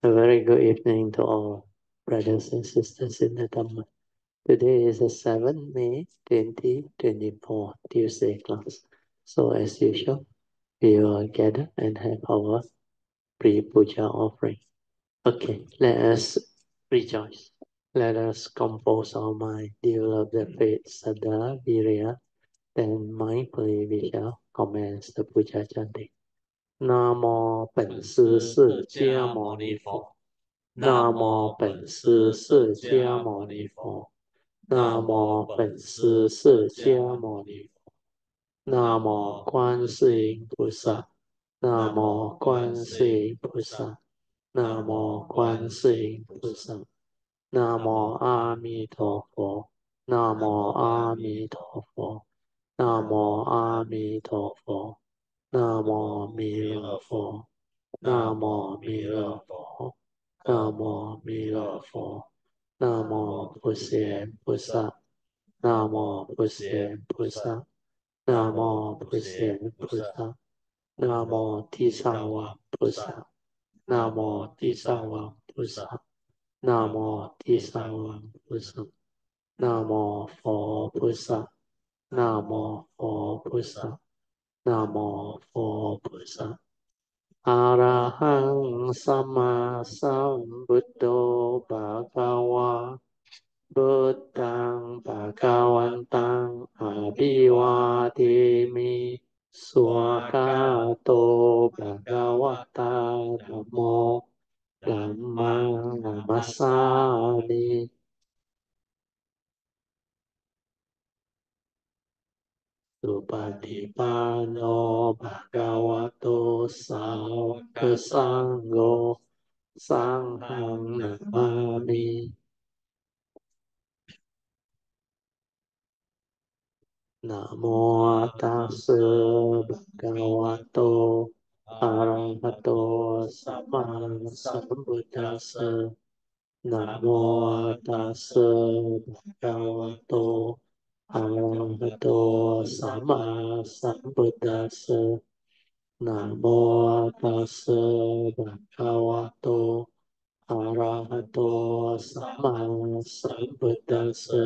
A very good evening to all brothers and sisters in the Dhamma. Today is the 7th May 2024, Tuesday class. So as usual, we will gather and have our pre-puja offering. Okay, let us rejoice. Let us compose our mind, develop the faith, Saddha, Virya, then mindfully we shall commence the puja chanting. Namo 本师释迦牟尼佛。南无本师释迦牟尼佛。南无本师释迦牟尼佛。南无观世音菩萨。南无观世音菩萨。南无观世音菩萨。南无阿弥陀佛。南无阿弥陀佛。南无阿弥陀佛。南无弥勒佛。南无弥勒佛。南无弥勒佛。南无普贤菩萨。南无普贤菩萨。南无普贤菩萨。南无地藏王菩萨。南无地藏王菩萨。南无地藏王菩萨。南无佛菩萨。南无佛菩萨。南无佛菩萨。อะระหังสัมมาสัมพุทโธภะคะวาพุทธังภะคะวันตังอะภิวาเทมิสวากขาโตภะคะวะตาธัมโมธัมมังนัมมัสสามิสุปฏิปันโนภะคะวะโตสาวกสังโฆสังฆังนามามินะโมตัสสะภะคะวะโตอะระหะโตสัมมาสัมพุทธัสสะนะโมตัสสะภะคะวะโตอะระหะโตสัมมาสัมพุทธัสสะนะโมตัสสะภะคะวะโตอะระหะโตสัมมาสัมพุทธัสสะ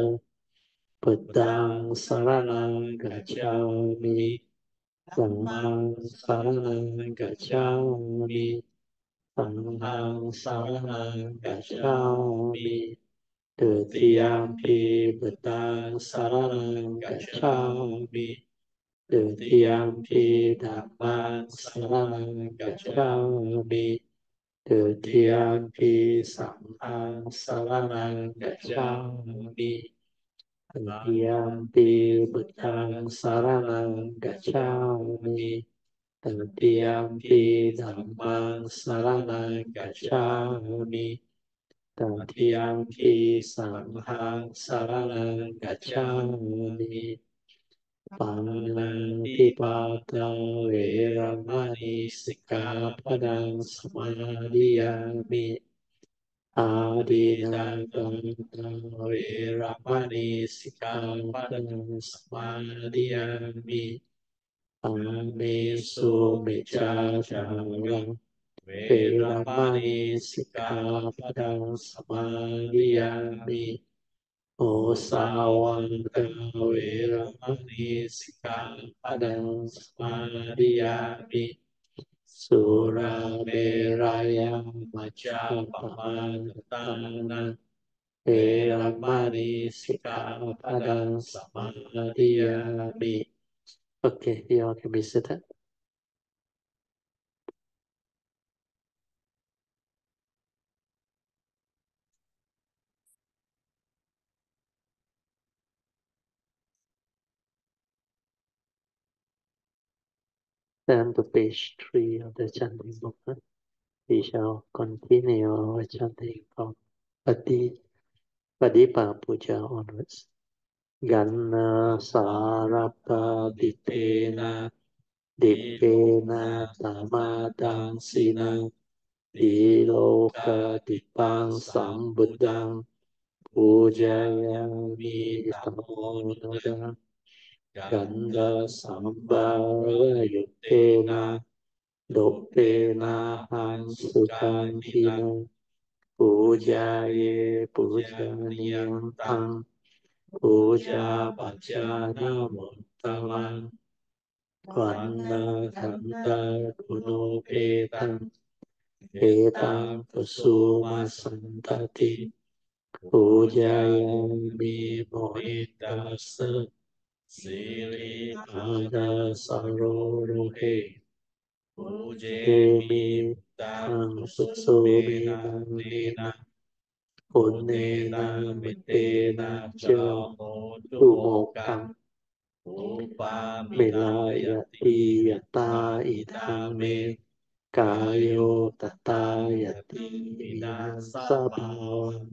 พุทธังสรณังกัจฉามิธัมมังสรณังกัจฉามิสังฆังสรณังกัจฉามิตุติยมปิพุทธังสรณังกัจฉามิตุติยมปิธัมมังสรณังกัจฉามิตุติยมปิสังฆังสรณังกัจฉามิTatiampi Buddhang Saranang Gacchami Tatiampi Dhammang Saranang Gacchami Tatiampi Sanghang Saranang Gacchami Panati Pata Veramani Sikkhapadang Samadhiyami Adinakanta Veramani Sikkhapadang Samadhiyami Amesu Miccacaram Veramani Sikkhapadang Samadhiyami Osawanta Veramani Sikkhapadang Samadhiyami Sura Meraya Majapahana Veramani Sikkhapadang Samadhiyami. Okay, you all can be seated. Turn to page 3 of the chanting book. We shall continue our chanting from Padipa Puja onwards. Ganna Sarapa Dipena Dipena Tamadang Sina Diloka Dipang Sambuddhang Pujayami Tamonoda Ganda Sambara Yutena Độc tê na han sukan thina Puja ye puja niyang tang Puja pacha namo taman Vanna thanta kuno petang Petang pasuma santati Puja yami mohitasa Siri ada sarorohe Emi tang sutsumi manena Punnena mittena cha Tumokang Milayati yata idang me Kayo tata yati vinasabhavam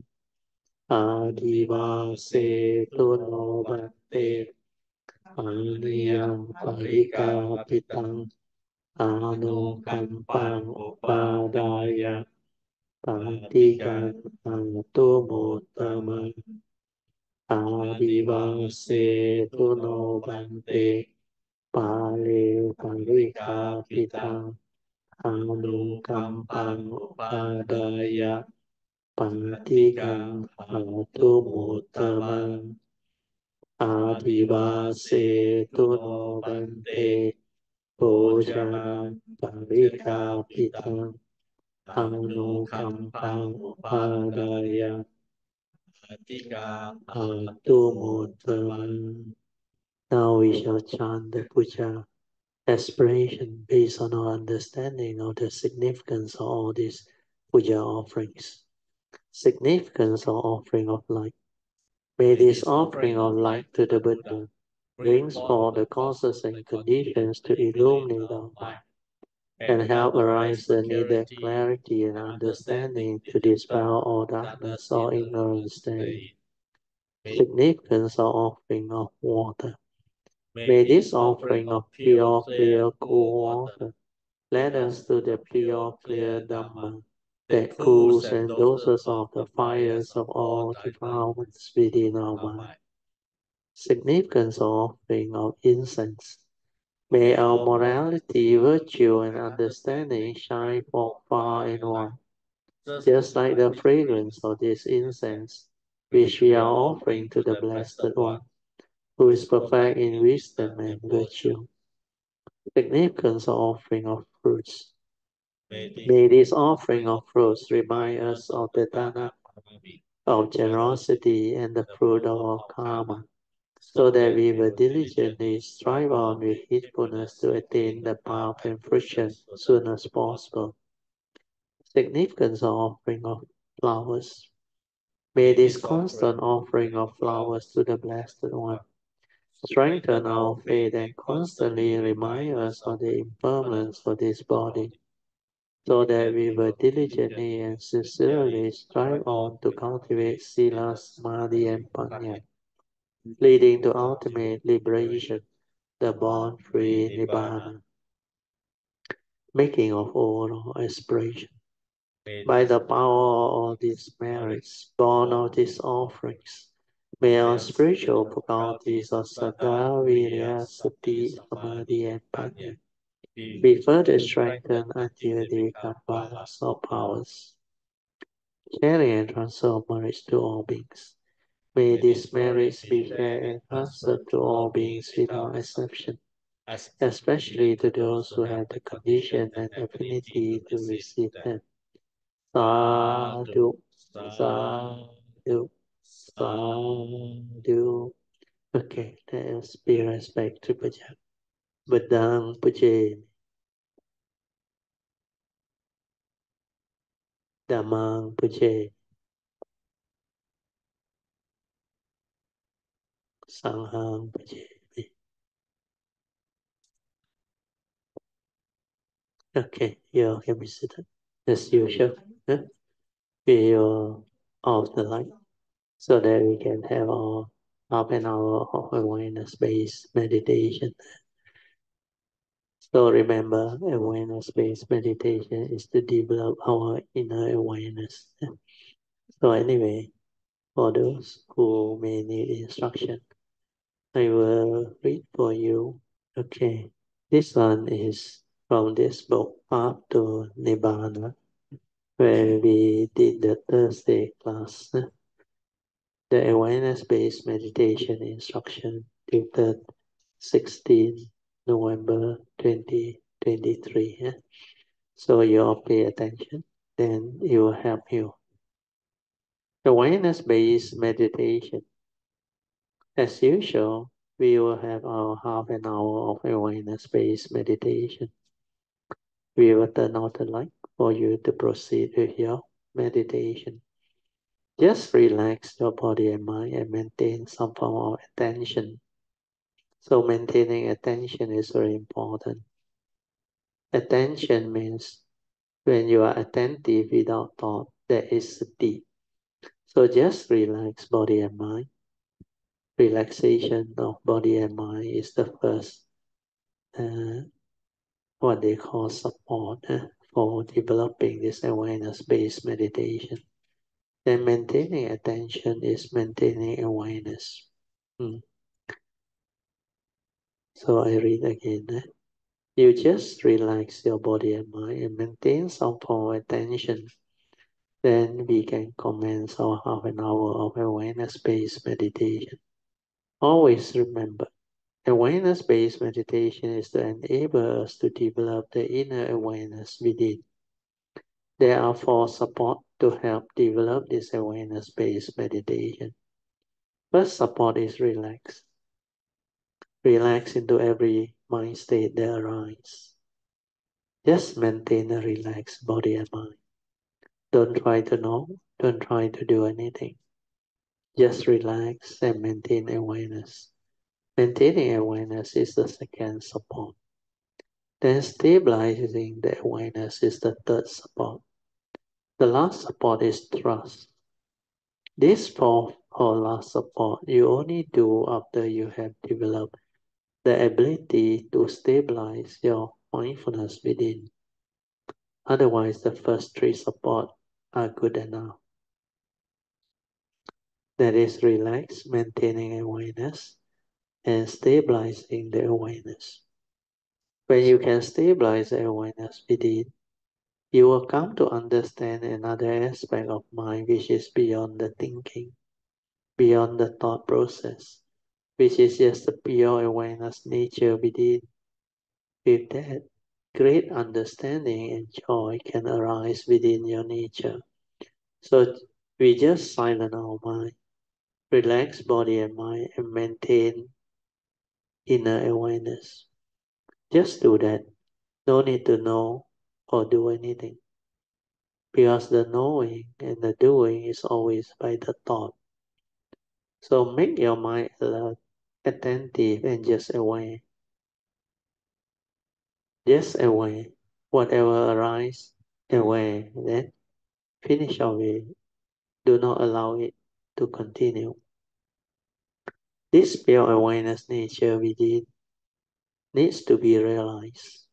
Adivase tuno bhakte Aniyam parikapitang Anukampang upadaya Patikan atumottama Adivase tuno bhante Pali parikapitang Anukampang upadaya Patikan atumottama Adivase tuno bhante Puja parikapitang Anukampang upadaya Atumuttama. Now we shall chant the Puja aspiration based on our understanding of the significance of all these Puja offerings. Significance of offering of light. May this offering of light to the Buddha brings forth the causes and conditions to illuminate our mind and help arise the needed clarity and understanding to dispel all darkness or ignorance therein. Significance of offering of water. May this offering of pure, clear, cool water lead us to the pure, clear Dhamma that cools and doses off the fires of all defilements within our mind. Significance of offering of incense. May our morality, virtue, and understanding shine forth far and wide, just like the fragrance of this incense, which we are offering to the Blessed One, who is perfect in wisdom and virtue. Significance of offering of fruits. May this offering of fruits remind us of the Dharma, of generosity, and the fruit of our karma, so that we will diligently strive on with heedfulness to attain the path and fruition as soon as possible. Significance of offering of flowers. May this constant offering of flowers to the Blessed One strengthen our faith and constantly remind us of the impermanence of this body, so that we will diligently and sincerely strive on to cultivate sila, samadhi, and panya, leading to ultimate liberation, the born-free nibbana. Making of all our aspiration. By the power of all these merits, born of these offerings, may our spiritual faculties of Saddha, Virya, Sati, Samadhi, and Panya be further strengthened until they become balance of powers, sharing and transfer of merits to all beings. May these merits be shared and transferred to all beings without exception, especially to those who have the condition and affinity to receive them. Sadhu, sadhu, sadhu. Okay, let us pay respect to Puja. Badang Puja, Dhammang Puja, Sanghang Puja. Okay, you can be seated as usual. We will off the light so that we can have our half an hour of awareness-based meditation. So remember, awareness-based meditation is to develop our inner awareness. So anyway, for those who may need instruction, I will read for you. Okay, this one is from this book, Path to Nibbana, where we did the Thursday class, the awareness-based meditation instruction dated 16 November 2023. So you all pay attention, then it will help you. Awareness-based meditation. As usual, we will have our half an hour of awareness-based meditation. We will turn on the light for you to proceed with your meditation. Just relax your body and mind and maintain some form of attention. So maintaining attention is very important. Attention means when you are attentive without thought, that is sati. So just relax body and mind. Relaxation of body and mind is the first, what they call support for developing this awareness-based meditation. Then maintaining attention is maintaining awareness. So I read again. You just relax your body and mind and maintain some form of attention. Then we can commence our half an hour of awareness-based meditation. Always remember, awareness-based meditation is to enable us to develop the inner awareness within. There are 4 support to help develop this awareness-based meditation. First support is relax. Relax into every mind state that arises. Just maintain a relaxed body and mind. Don't try to know, don't try to do anything. Just relax and maintain awareness. Maintaining awareness is the second support. Then stabilizing the awareness is the third support. The last support is trust. This fourth or last support you only do after you have developed the ability to stabilize your mindfulness within. Otherwise, the first 3 support are good enough. That is relax, maintaining awareness, and stabilizing the awareness. When you can stabilize the awareness within, you will come to understand another aspect of mind which is beyond the thinking, beyond the thought process, which is just the pure awareness nature within. With that, great understanding and joy can arise within your nature. So we just silence our mind, relax body and mind, and maintain inner awareness. Just do that. No need to know or do anything. Because the knowing and the doing is always by the thought. So make your mind alert, attentive, and just aware. Just aware. Whatever arises, aware. Then finish of it. Do not allow it to continue. This pure awareness nature within needs to be realized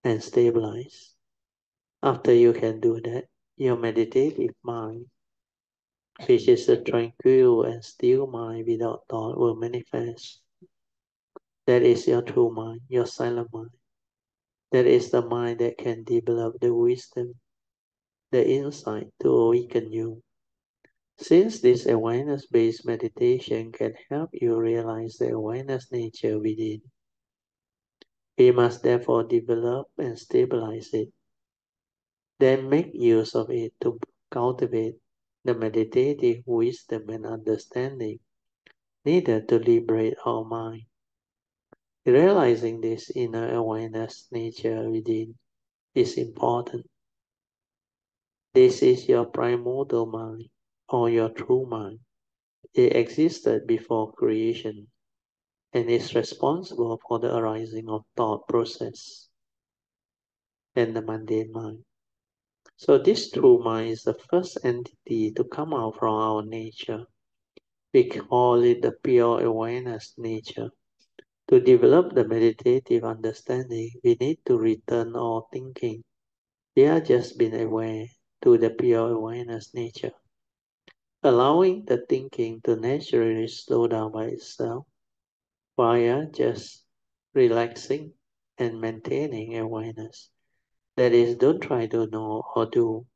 and stabilized. After you can do that, your meditative mind, which is a tranquil and still mind without thought, will manifest. That is your true mind, your silent mind. That is the mind that can develop the wisdom, the insight to awaken you. Since this awareness-based meditation can help you realize the awareness nature within, we must therefore develop and stabilize it. Then make use of it to cultivate the meditative wisdom and understanding needed to liberate our mind. Realizing this inner awareness nature within is important. This is your primordial mind or your true mind. It existed before creation and is responsible for the arising of thought process and the mundane mind. So this true mind is the first entity to come out from our nature. We call it the pure awareness nature. To develop the meditative understanding, we need to return our thinking. We are just being aware to the pure awareness nature, allowing the thinking to naturally slow down by itself, while just relaxing and maintaining awareness. That is, don't try to know or do.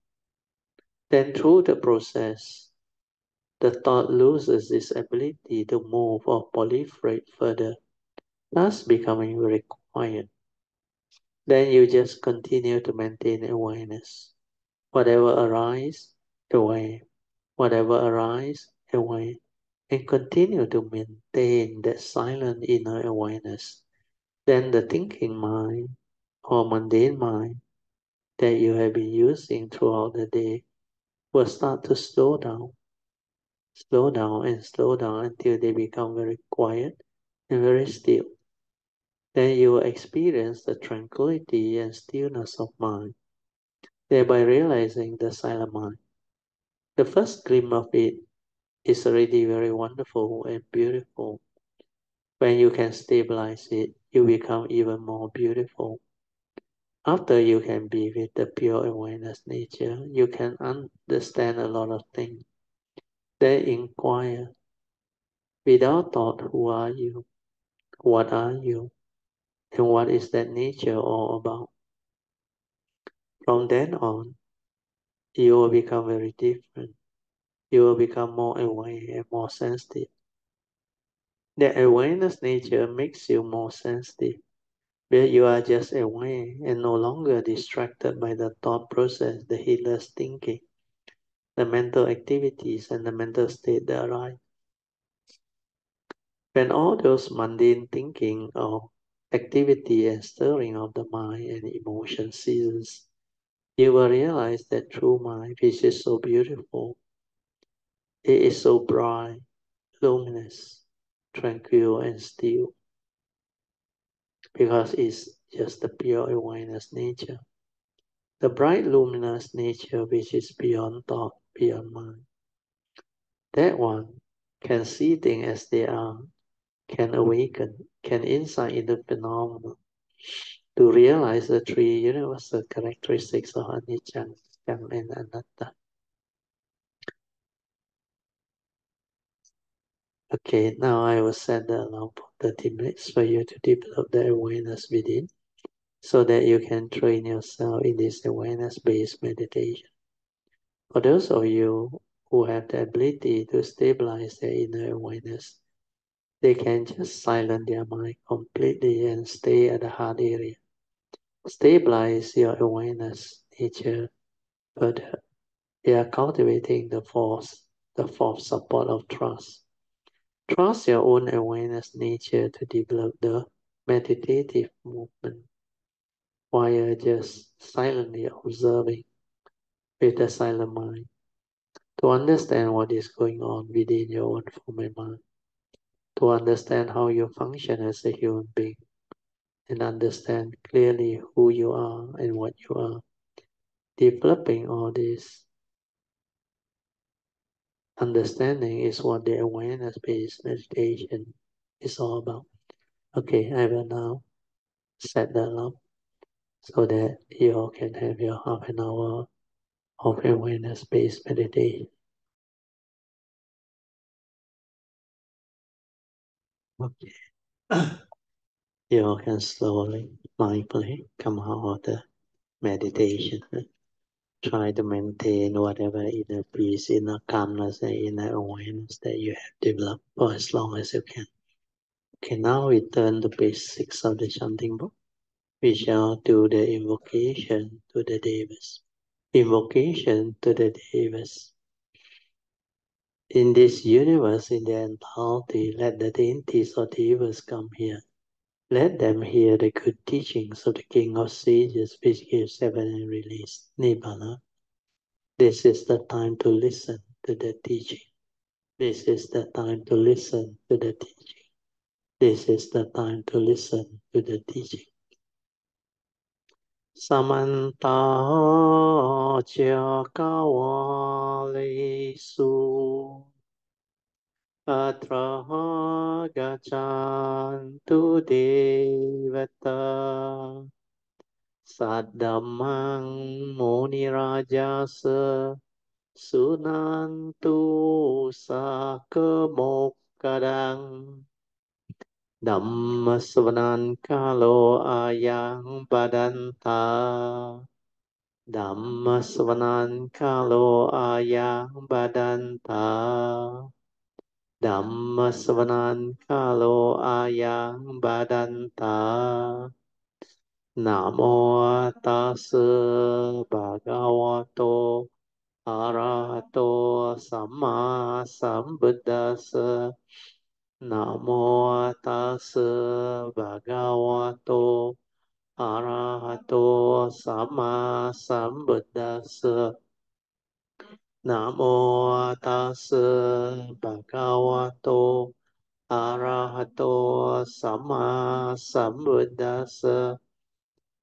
Then through the process, the thought loses its ability to move or proliferate further, thus becoming very quiet. Then you just continue to maintain awareness. Whatever arises, away. Whatever arises, away. And continue to maintain that silent inner awareness. Then the thinking mind or mundane mind that you have been using throughout the day will start to slow down and slow down until they become very quiet and very still. Then you will experience the tranquility and stillness of mind, thereby realizing the silent mind. The first glimpse of it is already very wonderful and beautiful. When you can stabilize it, you become even more beautiful. After you can be with the pure awareness nature, you can understand a lot of things. Then inquire, without thought, who are you? What are you? And what is that nature all about? From then on, you will become very different. You will become more aware and more sensitive. The awareness nature makes you more sensitive, where you are just aware and no longer distracted by the thought process, the heedless thinking, the mental activities, and the mental state that arise. When all those mundane thinking or activity and stirring of the mind and emotion ceases, you will realize that true mind, which is so beautiful, it is so bright, luminous, tranquil, and still, because it's just the pure awareness nature. The bright, luminous nature which is beyond thought, beyond mind. That one can see things as they are, can awaken, can insight into phenomena, to realize the three universal characteristics of anicca, dukkha, and anatta. Okay, now I will set the alarm for 30 minutes for you to develop the awareness within, so that you can train yourself in this awareness-based meditation. For those of you who have the ability to stabilize their inner awareness, they can just silence their mind completely and stay at the heart area. Stabilize your awareness nature further. They are cultivating the fourth support of trust. Trust your own awareness nature to develop the meditative movement while just silently observing with a silent mind to understand what is going on within your own form and mind, to understand how you function as a human being, and understand clearly who you are and what you are. Developing all this understanding is what the awareness-based meditation is all about. Okay, I will now set that up so that you all can have your half an hour of awareness-based meditation. Okay. You all can slowly, mindfully come out of the meditation. Try to maintain whatever inner peace, inner calmness, and inner awareness that you have developed for as long as you can. Okay, now we turn to page 6 of the chanting book. We shall do the invocation to the Devas. Invocation to the Devas. In this universe, in their entirety, let the deities or Devas come here. Let them hear the good teachings of the King of Sages, which gives heaven and release, Nibbana. This is the time to listen to the teaching. This is the time to listen to the teaching. This is the time to listen to the teaching. Samanta Chakawalesu Atra Gachantu Devata Saddamang Muni Rajasa Sunantu Sakemokadang Dhamma savanan kalo ayang badanta. Dhamma savanan kalo ayang badanta. Dhamma savanan kalo ayang badanta. Namo tassa bhagavato arahato samma sambuddhassa. Namo tassa bhagavato arahato samma sambuddhassa. Namo tassa bhagavato arahato samma sambuddhassa.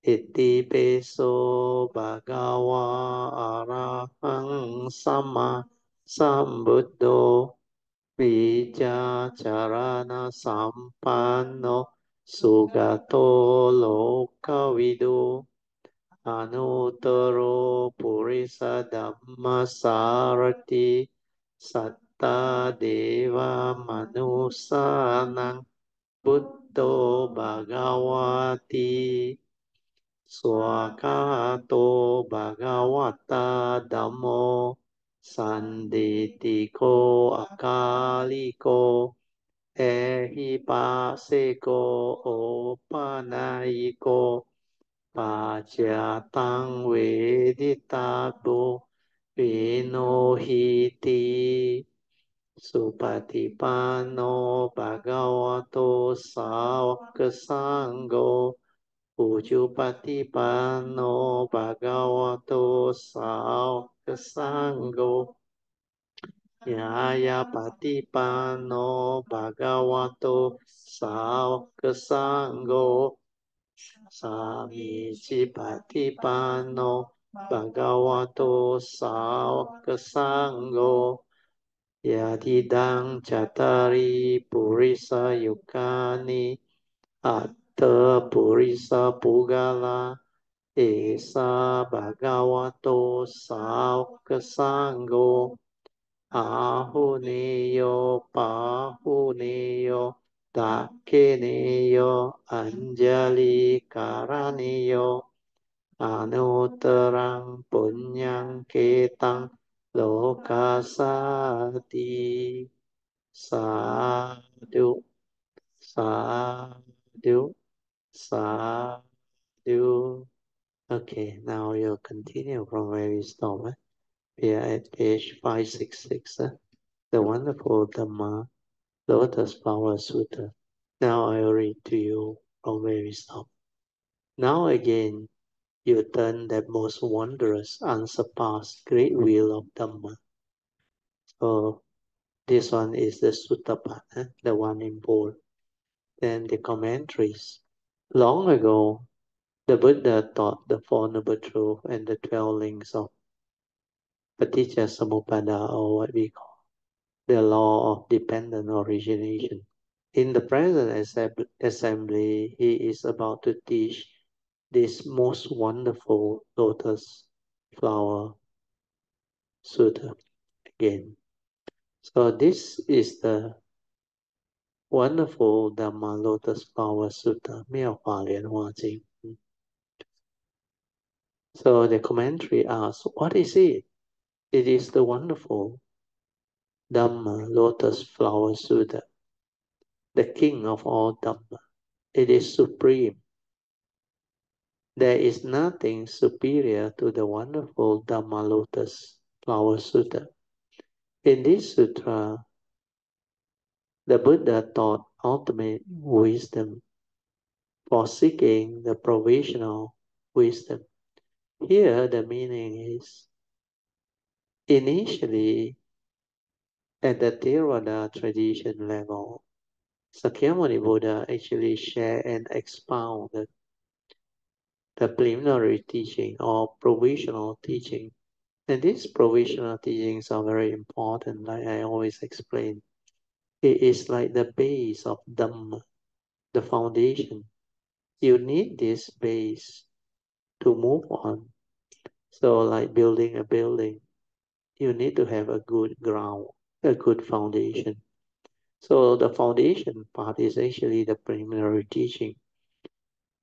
Iti peso bhagava arahang samma sambuddho. Vijja charana sampanno sugato lokavidu. Anuttaro purisa dhamma sarati satta deva manusanang buddho bhagavati. Swakato bhagavata dhammo sanditiko akaliko ehipaseko opanayiko pacatang veditabo vinohiti supatipano bhagavato sāvaka sangho. Ujupatipano bhagavato sāvaka sangho. Nyaya patipano bhagavato sāvaka sangho. Samici patipano bhagavato sāvaka sangho. Yadidang catari purisa yukani atta purisa pugala esa bhagavato sāvaka sangho. Ahuneyo pahuneyo dakeneyo anjali karaneyo anuttarang punyang ketang lokasati. Sadhu, sadhu, sadhu. Okay, now we'll continue from where we stopped. We are at page 566, the wonderful Dhamma Lotus Flower Sutra. Now I will read to you from where we stopped. Now again, you turn that most wondrous, unsurpassed great wheel of Dhamma. So this one is the Sutta part, the one in bold. Then the commentaries. Long ago, the Buddha taught the Four Noble Truths and the 12 links of Paticca Samuppada, or what we call the law of dependent origination. In the present assembly, he is about to teach this most wonderful Lotus Flower Sutra again. So this is the wonderful Dhamma Lotus Flower Sutra, 妙法蓮華經. So the commentary asks, what is it? It is the wonderful Dhamma Lotus Flower Sutra, the king of all Dhamma. It is supreme. There is nothing superior to the wonderful Dhamma Lotus Flower Sutra. In this sutra, the Buddha taught ultimate wisdom for seeking the provisional wisdom. Here the meaning is, initially at the Theravada tradition level, Sakyamuni Buddha actually shared and expounded the preliminary teaching or provisional teaching. And these provisional teachings are very important, like I always explain. It is like the base of Dhamma, the foundation. You need this base to move on. So like building a building, you need to have a good ground, a good foundation. So the foundation part is actually the preliminary teaching.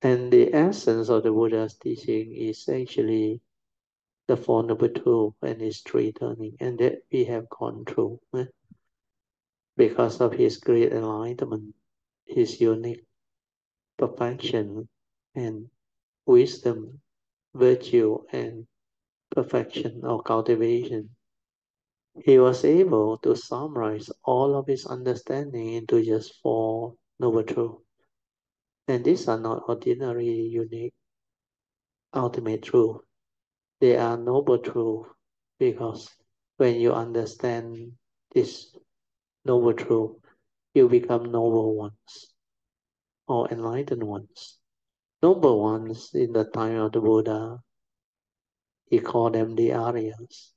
And the essence of the Buddha's teaching is actually the Four Noble Truths and its three turning, and that we have gone through. Because of his great enlightenment, his unique perfection and wisdom, virtue, and perfection or cultivation, he was able to summarize all of his understanding into just four noble truths. And these are not ordinary, unique, ultimate truths. They are noble truths because when you understand this noble truth, you become noble ones or enlightened ones. Noble ones in the time of the Buddha, he called them the Aryas.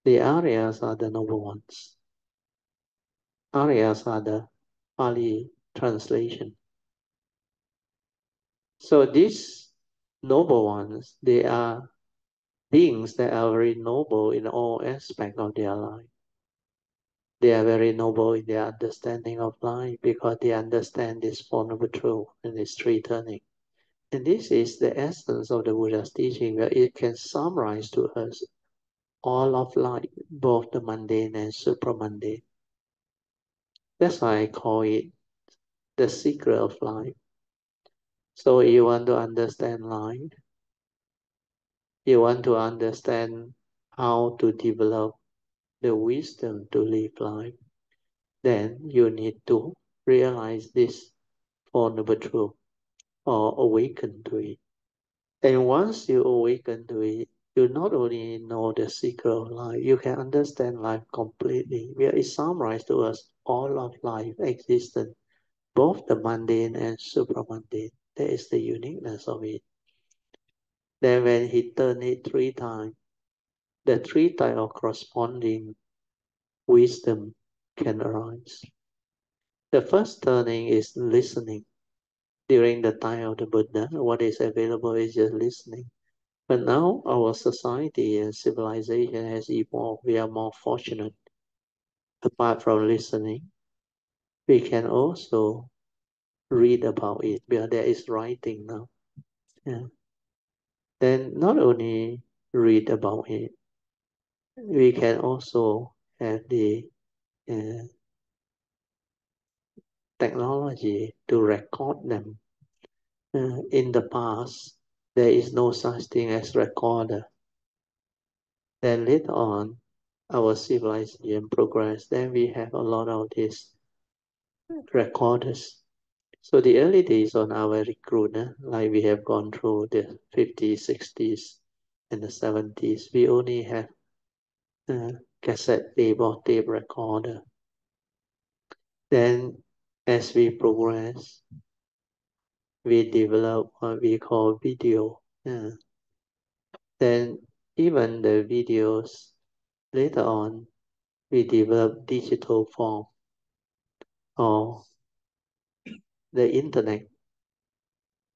The Aryas are the noble ones. Aryas are the Pali translation. So these noble ones, they are beings that are very noble in all aspects of their life. They are very noble in their understanding of life because they understand this Four Noble Truths and its three turning. And this is the essence of the Buddha's teaching, where it can summarize to us all of life, both the mundane and supramundane. That's why I call it the secret of life. So you want to understand life, you want to understand how to develop the wisdom to live life, then you need to realize this Four Noble Truths or awaken to it. And once you awaken to it, you not only know the secret of life, you can understand life completely. Where it summarizes to us all of life existence, both the mundane and supramundane. That is the uniqueness of it. Then when he turned it three times, the three types of corresponding wisdom can arise. The first turning is listening. During the time of the Buddha, what is available is just listening. But now our society and civilization has evolved. We are more fortunate. Apart from listening, we can also read about it because there is writing now. Yeah. Then not only read about it, we can also have the uh, technology to record them. In the past, there is no such thing as recorder. Then later on, our civilization progressed. Then we have a lot of these recorders. So the early days on our recruit, like we have gone through the 50s, 60s, and the 70s, we only have cassette tape or tape recorder. Then as we progress, we develop what we call video. Then even the videos, later on, we develop digital form or the internet.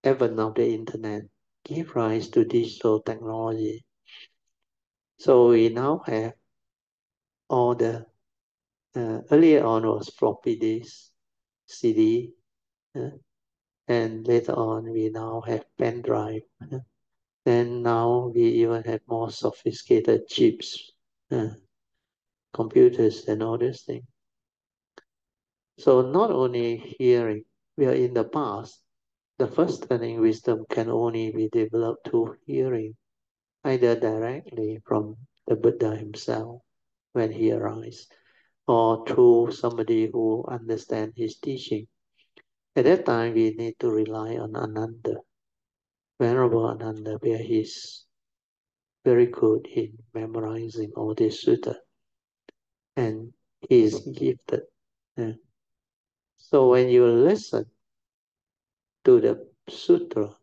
Advent of the internet give rise to digital technology. So we now have all the, earlier on was floppy disk, CD, and later on we now have pen drive. Then now we even have more sophisticated chips, computers and all these things. So not only hearing, we are in the past, the first turning wisdom can only be developed through hearing, either directly from the Buddha himself when he arises, or through somebody who understands his teaching. At that time, we need to rely on Ananda, Venerable Ananda, where he's very good in memorizing all these sutta, and he is gifted. So when you listen to the sutra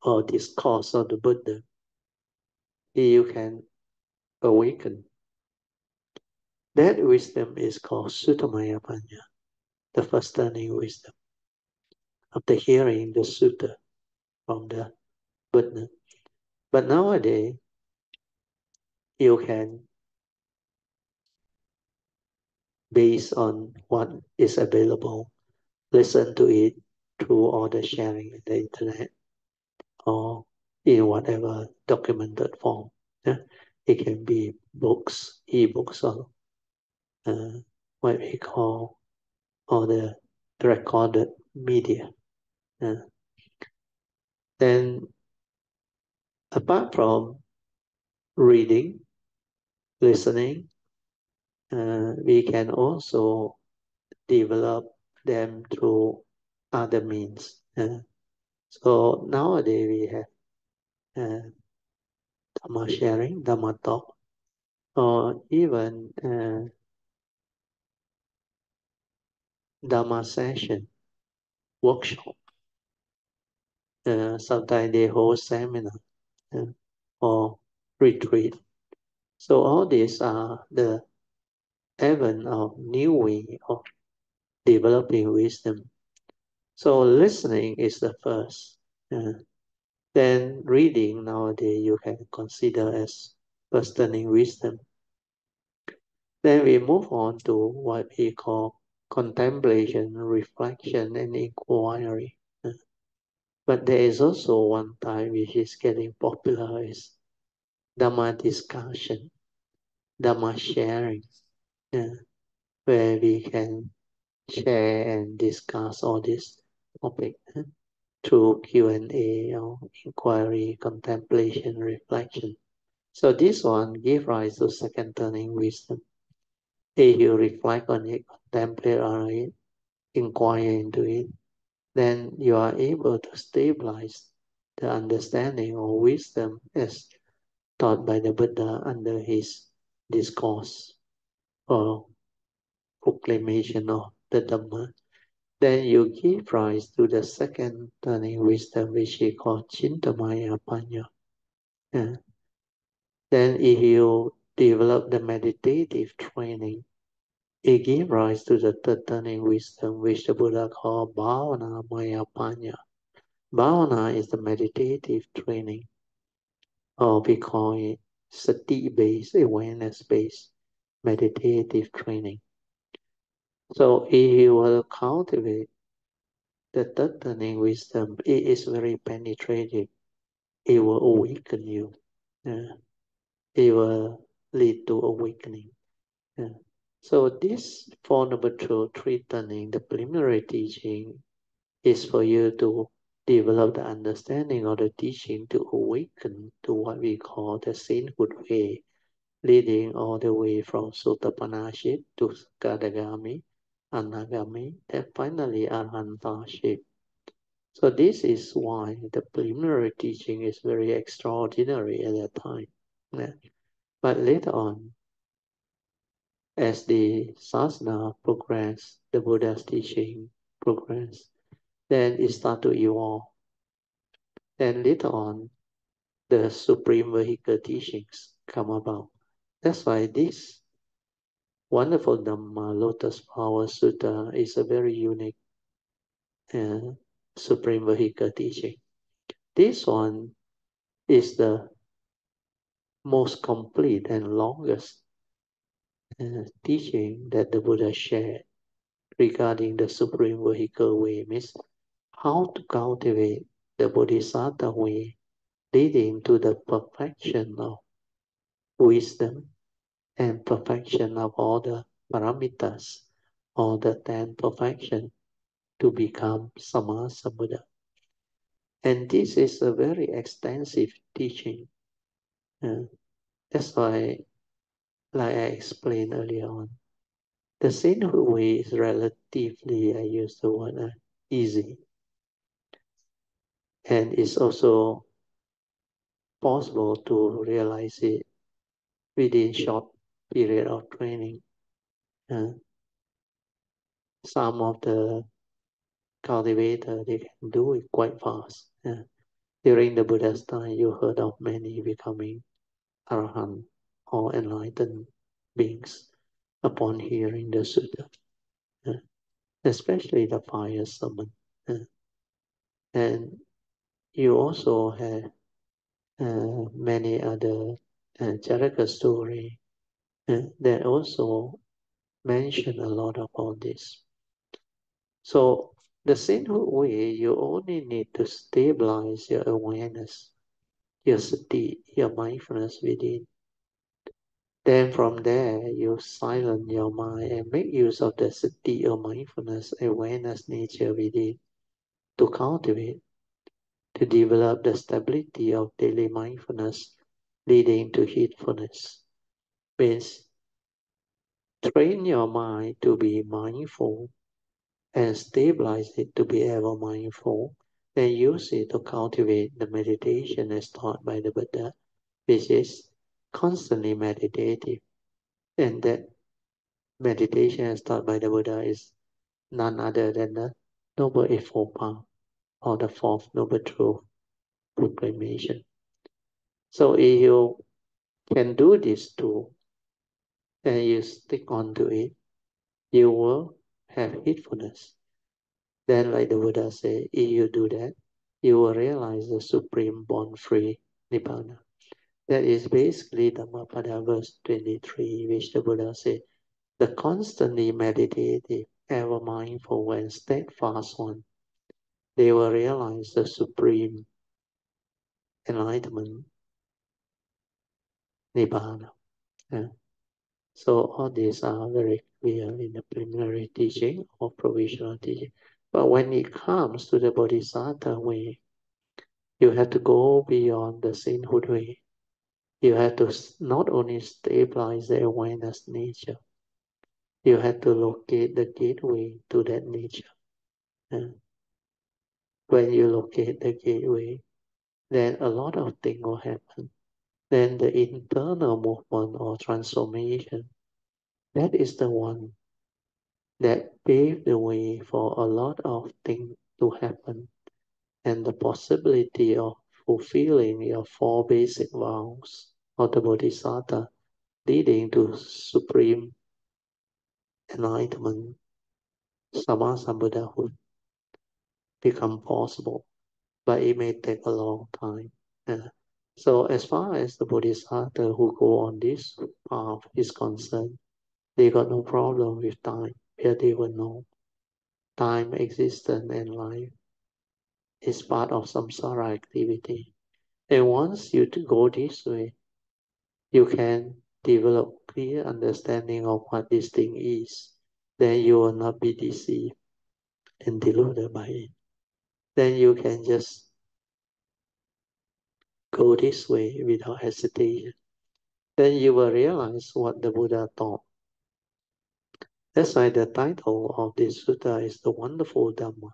or discourse of the Buddha, you can awaken. That wisdom is called Suttamaya Panya, the first turning wisdom, after hearing the sutta from the Buddha. But nowadays, you can based on what is available. Listen to it through all the sharing in the internet or in whatever documented form. Yeah? It can be books, e-books, or what we call all the recorded media. Then apart from reading, listening, we can also develop them through other means. So nowadays we have Dhamma sharing, Dhamma talk, or even Dhamma session, workshop. Sometimes they hold seminar or retreat. So all these are the advent of new way of developing wisdom. So listening is the first. Then reading nowadays you can consider as first turning wisdom. Then we move on to what we call contemplation, reflection, and inquiry. But there is also one type which is getting popular is Dhamma discussion, Dhamma sharing, where we can share and discuss all this topic through Q&A or inquiry, contemplation, reflection. So this one gives rise to second turning wisdom. If you reflect on it, contemplate on it, inquire into it, then you are able to stabilize the understanding or wisdom as taught by the Buddha under his discourse or proclamation of the Dhamma. Then you give rise to the second turning wisdom, which he called Chintamaya Panya. Then if you develop the meditative training, it gives rise to the third turning wisdom, which the Buddha called Bhavana Maya Panya. Bhavana is the meditative training, or we call it sati-based, awareness-based meditative training. So if you will cultivate the third turning wisdom, it is very penetrating. It will awaken you. It will lead to awakening. So this Four Noble Truths, three turning, the preliminary teaching is for you to develop the understanding of the teaching to awaken to what we call the sainthood way, leading all the way from Sotapanaship to Sakadagami, Anagami, and finally Arhantaship. So this is why the preliminary teaching is very extraordinary at that time. But later on, as the sasana progress, the Buddha's teaching progress, then it starts to evolve. Then later on, the supreme vehicle teachings come about. That's why this wonderful Dhamma Lotus Power Sutta is a very unique supreme vehicle teaching. This one is the most complete and longest teaching that the Buddha shared regarding the supreme vehicle way, means how to cultivate the Bodhisattva way, leading to the perfection of wisdom and perfection of all the paramitas, all the 10 perfections, to become Sammasambuddha. And this is a very extensive teaching. That's why, like I explained earlier on, the sainthood way is relatively, I use the word, easy. And it's also possible to realize it within short period of training. Some of the cultivators, they can do it quite fast. During the Buddha's time, you heard of many becoming Arahant or enlightened beings upon hearing the sutta, especially the fire summon. And you also have many other Charaka story that also mention a lot about this. So the sainthood way, you only need to stabilize your awareness, your sati, your mindfulness within. Then from there, you silence your mind and make use of the sati or mindfulness, awareness nature within to cultivate, to develop the stability of daily mindfulness leading to heedfulness. Means train your mind to be mindful and stabilize it to be ever mindful. Then use it to cultivate the meditation as taught by the Buddha, which is constantly meditative. And that meditation as taught by the Buddha is none other than the Noble Eightfold Path or the Fourth Noble Truth proclamation. So if you can do this too, and you stick on to it, you will have heedfulness. Then, like the Buddha said, if you do that, you will realize the supreme born-free Nibbana. That is basically Dhammapada verse 23, which the Buddha said, the constantly meditative, ever mindful and steadfast one, they will realize the supreme enlightenment, Nibbana. Yeah. So all these are very clear in the preliminary teaching or provisional teaching. But when it comes to the Bodhisattva way, you have to go beyond the sainthood way. You have to not only stabilize the awareness nature, you have to locate the gateway to that nature. When you locate the gateway, then a lot of things will happen. Then the internal movement or transformation, that is the one that paved the way for a lot of things to happen. And the possibility of fulfilling your four basic vows of the Bodhisattva leading to supreme enlightenment, Sammasambuddhahood, become possible. But it may take a long time. So as far as the Bodhisattva who go on this path is concerned, they got no problem with time, where they will know time, existence, and life is part of samsara activity. And once you go this way, you can develop clear understanding of what this thing is. Then you will not be deceived and deluded by it. Then you can just go this way without hesitation. Then you will realize what the Buddha taught. That's why the title of this sutta is the Wonderful Dhamma.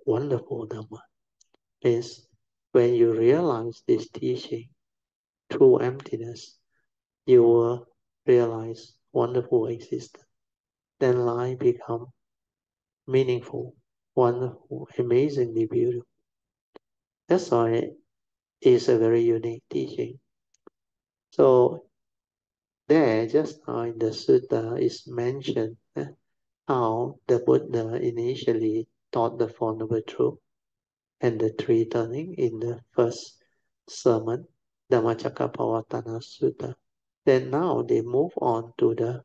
Wonderful Dhamma is when you realize this teaching through emptiness, you will realize wonderful existence. Then life becomes meaningful, wonderful, amazingly beautiful. That's why it is a very unique teaching. So there, just now in the sutta is mentioned how the Buddha initially taught the Four Noble Truths and the three turning in the first sermon, Dhammacakkappavattana Sutta. Then now they move on to the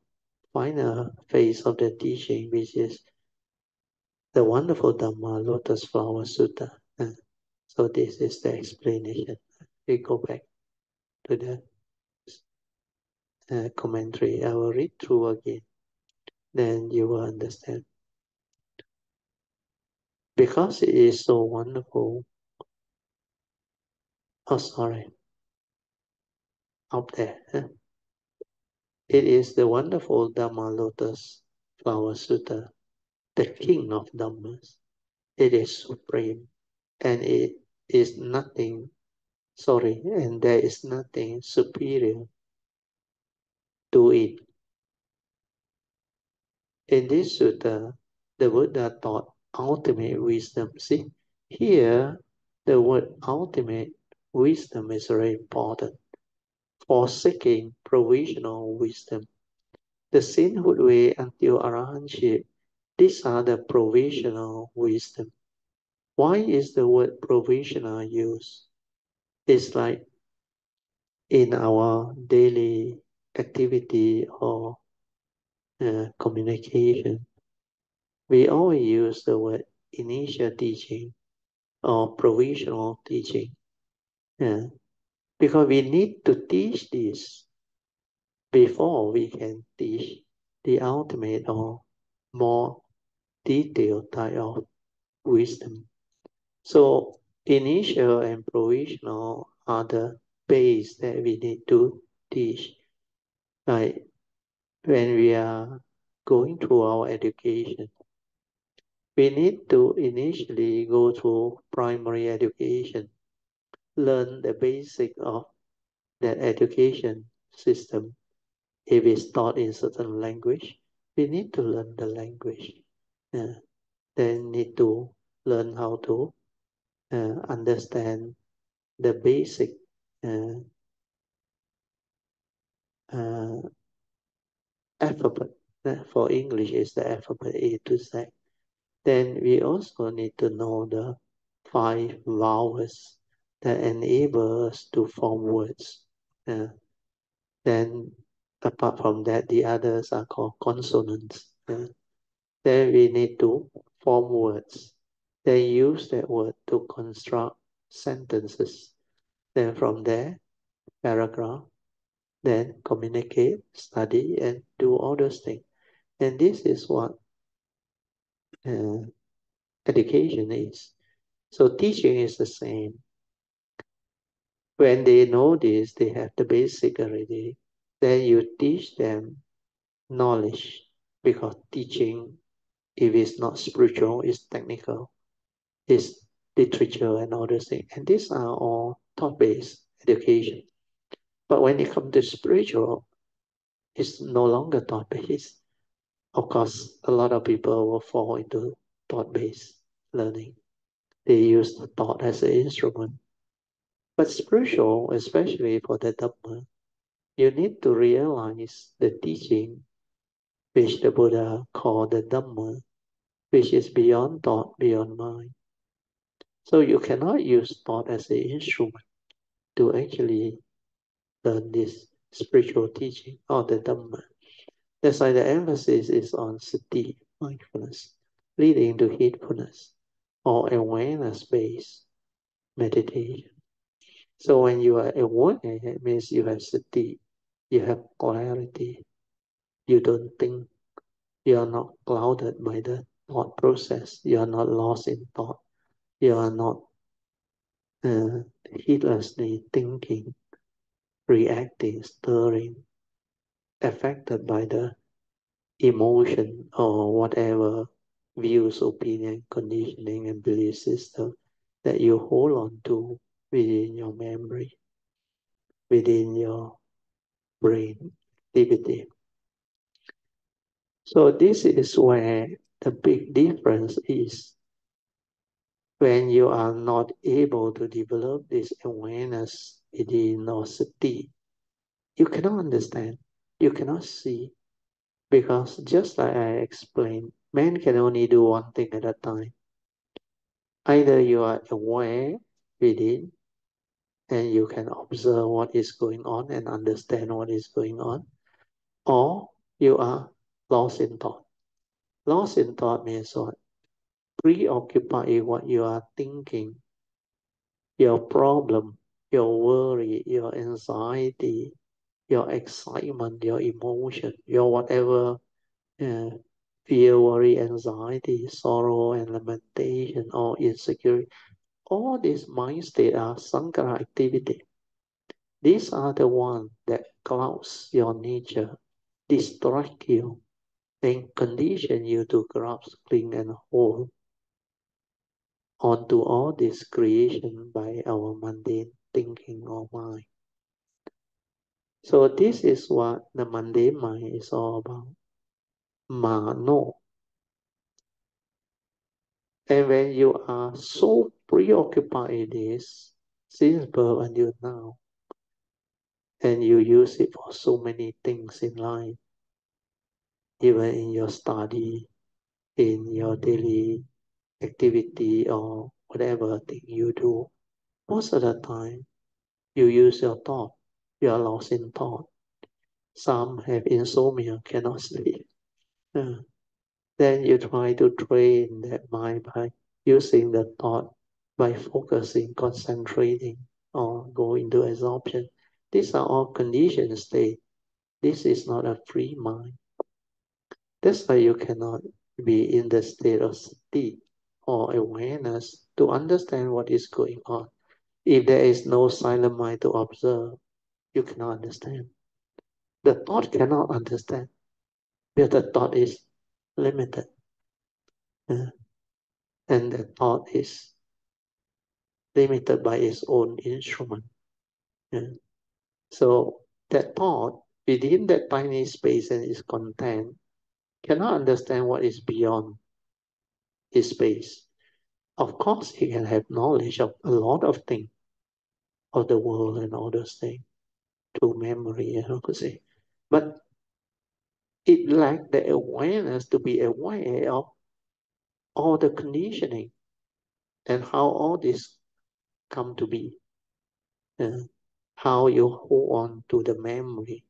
final phase of the teaching, which is the wonderful Dhamma Lotus Flower Sutta. So this is the explanation. We go back to the commentary. I will read through again. Then you will understand. Because it is so wonderful. Oh, sorry. Up there. It is the wonderful Dhamma Lotus Flower Sutta, the king of Dhammas. It is supreme, and it is nothing, and there is nothing superior to it. In this sutta, the Buddha taught ultimate wisdom. See, here the word ultimate wisdom is very important. Forsaking provisional wisdom. The sainthood way until arahantship, these are the provisional wisdom. Why is the word provisional used? It's like in our daily activity or communication. We always use the word initial teaching or provisional teaching. Because we need to teach this before we can teach the ultimate or more detailed type of wisdom. So initial and provisional are the base that we need to teach. Like when we are going through our education, we need to initially go through primary education, learn the basic of that education system. If it's taught in certain language, we need to learn the language. Then need to learn how to understand the basic alphabet. For English is the alphabet A to Z. Then we also need to know the 5 vowels that enable us to form words. Then apart from that, the others are called consonants. Then we need to form words. Then use that word to construct sentences. Then from there, paragraph. Then communicate, study, and do all those things. And this is what education is. So teaching is the same. When they know this, they have the basic already. Then you teach them knowledge, because teaching, if it's not spiritual, it's technical, it's literature and all those things. And these are all thought-based education. But when it comes to spiritual, it's no longer thought-based. Of course, a lot of people will fall into thought-based learning. They use the thought as an instrument. But spiritual, especially for the Dhamma, you need to realize the teaching which the Buddha called the Dhamma, which is beyond thought, beyond mind. So you cannot use thought as an instrument to actually learn this spiritual teaching or the Dhamma. That's why the emphasis is on sati, mindfulness, leading to heedfulness, or awareness-based meditation. So when you are aware, it means you have sati, you have clarity, you don't think, you are not clouded by the thought process, you are not lost in thought, you are not heedlessly thinking, reacting, stirring, affected by the emotion or whatever views, opinion, conditioning, and belief system that you hold on to within your memory, within your brain activity. So this is where the big difference is. When you are not able to develop this awareness within or sati, you cannot understand, you cannot see, because just like I explained, man can only do one thing at a time. Either you are aware within and you can observe what is going on and understand what is going on, or you are lost in thought. Lost in thought means what? Preoccupied with what you are thinking, your problem, your worry, your anxiety, your excitement, your emotion, your whatever fear, worry, anxiety, sorrow, and lamentation, or insecurity. All these mind states are sankhara activity. These are the ones that clouds your nature, distract you, and condition you to grasp, cling, and hold onto all this creation by our mundane thinking or mind. So this is what the mundane mind is all about. Mano. And when you are so preoccupied in this, since birth until now, and you use it for so many things in life, even in your study, in your daily activity, or whatever thing you do, most of the time, you use your thought. You are lost in thought. Some have insomnia, cannot sleep. Then you try to train that mind by using the thought, by focusing, concentrating, or go into absorption. These are all conditioned states. This is not a free mind. That's why you cannot be in the state of sati or awareness to understand what is going on. If there is no silent mind to observe, you cannot understand. The thought cannot understand because the thought is limited. And the thought is limited by its own instrument. So that thought within that tiny space and its content cannot understand what is beyond its space. Of course, it can have knowledge of a lot of things, of the world and all those things, through memory, I could say. But it lacks the awareness to be aware of all the conditioning and how all this come to be. How you hold on to the memory,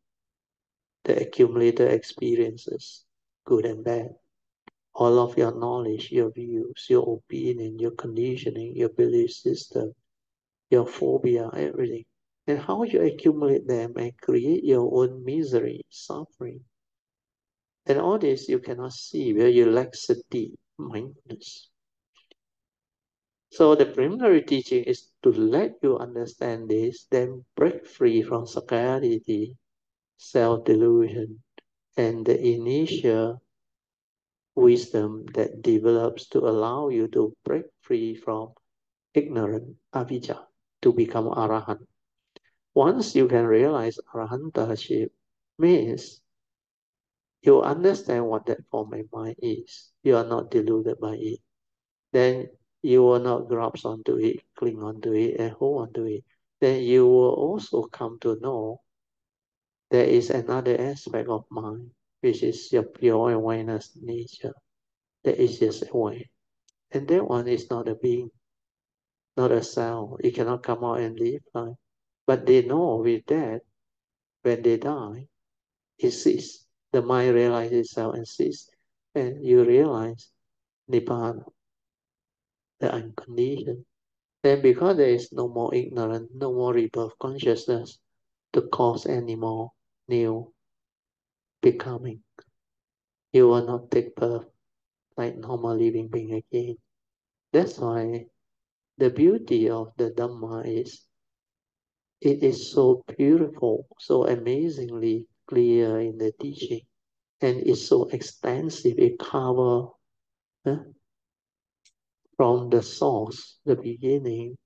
the accumulated experiences, good and bad, all of your knowledge, your views, your opinion, your conditioning, your belief system, your phobia, everything. And how you accumulate them and create your own misery, suffering. And all this you cannot see where you lack sati, mindfulness. So the preliminary teaching is to let you understand this, then break free from sakkayaditthi, self-delusion, and the initial wisdom that develops to allow you to break free from ignorant avijja to become arahant. Once you can realize arahantaship means you understand what that form of mind is. You are not deluded by it. Then you will not grasp onto it, cling onto it, and hold onto it. Then you will also come to know there is another aspect of mind, which is your pure awareness nature. That is just aware. And that one is not a being, not a sound. It cannot come out and live life. But they know with that, when they die, it ceases. The mind realizes itself and ceases. And you realize Nibbana, the unconditioned. Then because there is no more ignorance, no more rebirth consciousness to cause any more new becoming, you will not take birth like normal living being again. That's why the beauty of the Dhamma is it is so beautiful, so amazingly clear in the teaching, and it's so extensive. It covers from the source, the beginning,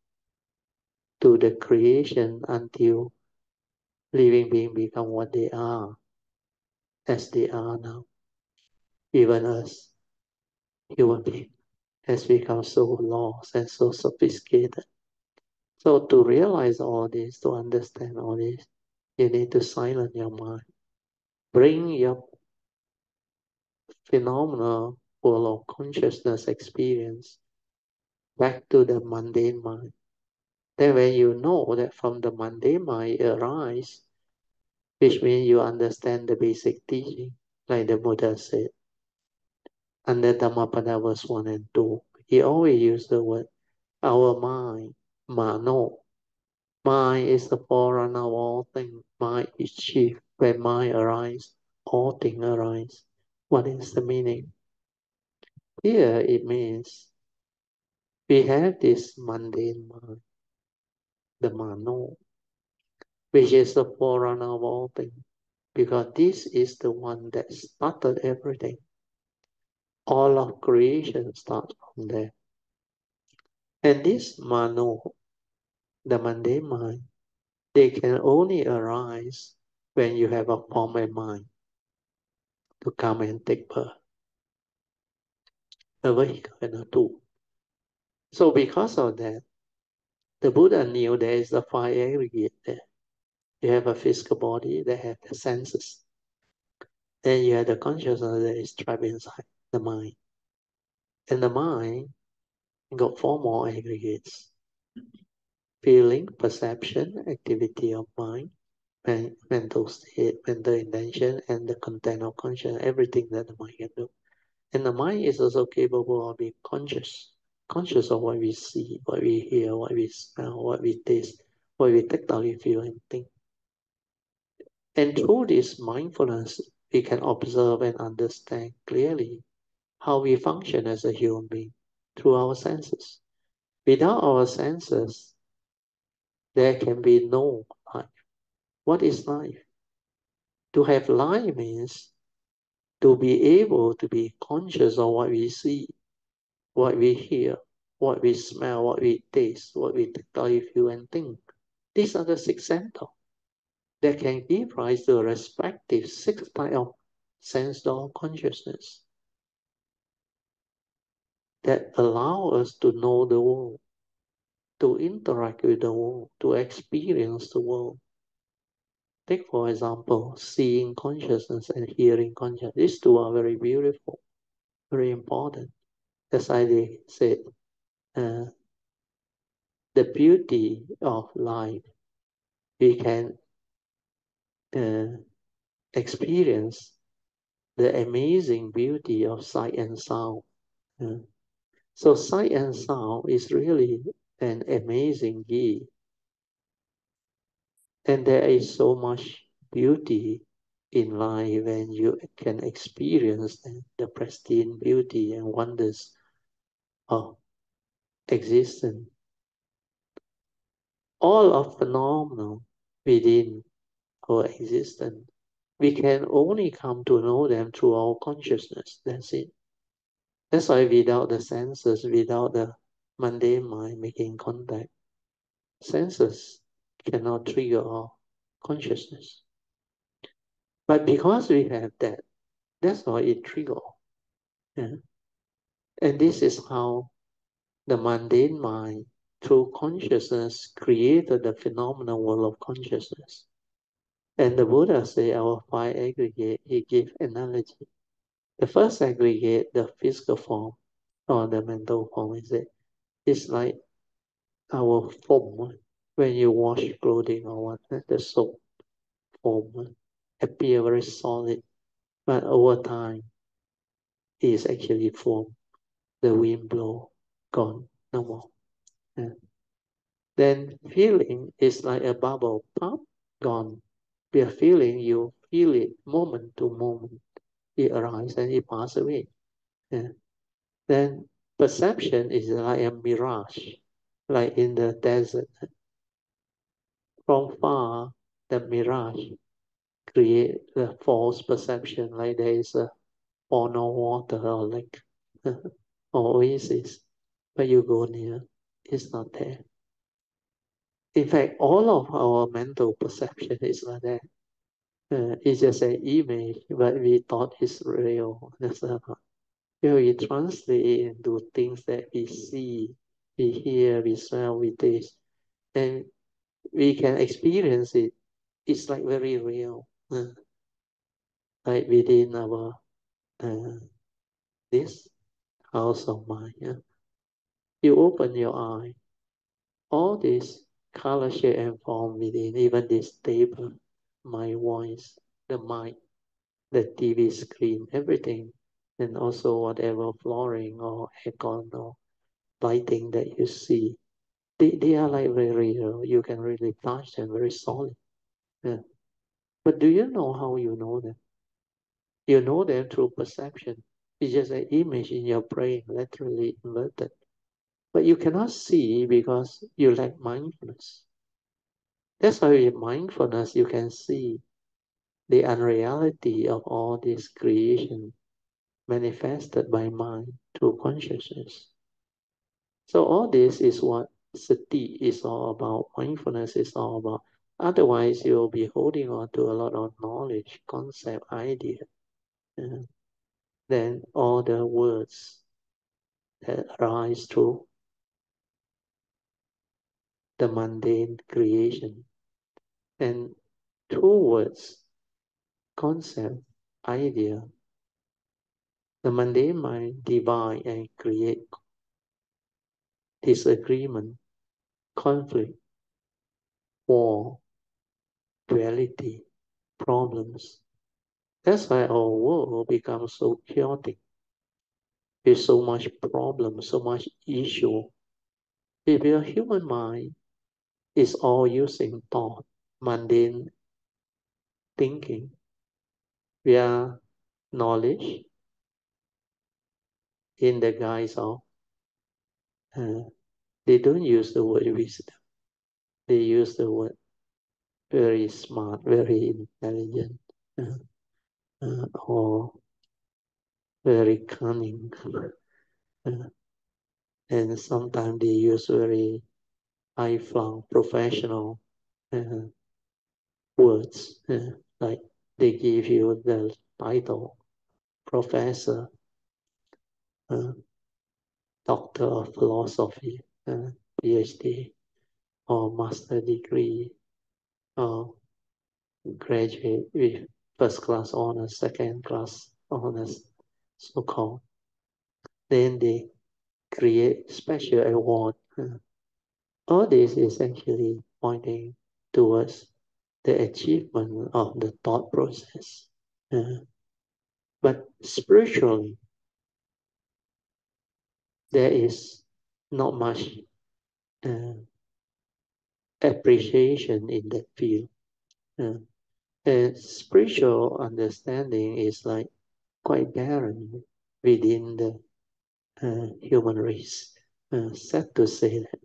to the creation until living beings become what they are, as they are now. Even us, human beings, has become so lost and so sophisticated. So to realize all this, to understand all this, you need to silence your mind. Bring your phenomenal world of consciousness experience back to the mundane mind. Then when you know that from the mundane mind arise, which means you understand the basic teaching, like the Buddha said, under Dhammapada verse 1 and 2, he always used the word, our mind, mano. Mind is the forerunner of all things. Mind is chief. When mind arises, all things arise. What is the meaning? Here it means we have this mundane mind, the mano, which is the forerunner of all things, because this is the one that started everything. All of creation starts from there. And this mano, the mundane mind, they can only arise when you have a form of mind to come and take birth, a vehicle and a tool. So because of that, the Buddha knew there is a five aggregate there. You have a physical body that has the senses. Then you have the consciousness that is trapped inside the mind. And the mind got four more aggregates. Feeling, perception, activity of mind, mental state, mental intention, and the content of consciousness, everything that the mind can do. And the mind is also capable of being conscious of what we see, what we hear, what we smell, what we taste, what we tactily feel and think. And through this mindfulness, we can observe and understand clearly how we function as a human being through our senses. Without our senses, there can be no life. What is life? To have life means to be able to be conscious of what we see, what we hear, what we smell, what we taste, what we tactily feel and think. These are the six centers that can give rise to a respective six types of sense door consciousness that allow us to know the world, to interact with the world, to experience the world. Take, for example, seeing consciousness and hearing consciousness. These two are very beautiful, very important. As I said, the beauty of life, we can experience the amazing beauty of sight and sound. So sight and sound is really an amazing gift. And there is so much beauty in life when you can experience the pristine beauty and wonders of existence. All of phenomena within our existence, we can only come to know them through our consciousness. That's it. That's why without the senses, without the mundane mind making contact, senses cannot trigger our consciousness. But because we have that, that's why it triggers. Yeah? And this is how the mundane mind, through consciousness, created the phenomenal world of consciousness. And the Buddha say our five aggregate, he gave analogy. The first aggregate, the physical form or the mental form, is it? It's like our foam. When you wash clothing or what, the soap foam appear very solid, but over time, it is actually foam. The wind blow, gone, no more. Yeah. Then feeling is like a bubble, pop, gone. We are feeling, you feel it moment to moment. It arises and it passes away. Yeah. Then perception is like a mirage, like in the desert. From far, the mirage create the false perception, like there is a no water or lake or oasis, but you go near, it's not there. In fact, all of our mental perception is like that. It's just an image, but we thought it's real. That's not. We translate it into things that we see, we hear, we smell, we taste, and we can experience it. It's like very real, like within our this house of mind. Yeah? You open your eye, all this color, shape, and form within, even this table, my voice, the mic, the TV screen, everything, and also whatever flooring or aircon or lighting that you see, they are like very real. You can really touch them, very solid. Yeah. But do you know how you know them? You know them through perception. It's just an image in your brain, literally inverted. But you cannot see because you lack mindfulness. That's why with mindfulness you can see the unreality of all this creation manifested by mind through consciousness. So all this is what sati is all about, mindfulness is all about. Otherwise, you'll be holding on to a lot of knowledge, concept, idea. Then all the words that arise through the mundane creation. And through words, concept, idea, the mundane mind divide and create disagreement, conflict, war, duality, problems. That's why our world becomes so chaotic. There's so much problem, so much issue. If your human mind is all using thought, mundane thinking, via knowledge in the guise of, they don't use the word wisdom. They use the word very smart, very intelligent, or very cunning. And sometimes they use very high-flung, professional words, like they give you the title professor, doctor of philosophy, PhD, or master degree, or graduate with first class honors, second class honors, so-called. Then they create special award. All this is actually pointing towards the achievement of the thought process. But spiritually, there is not much appreciation in that field. And spiritual understanding is like quite barren within the human race. Sad to say that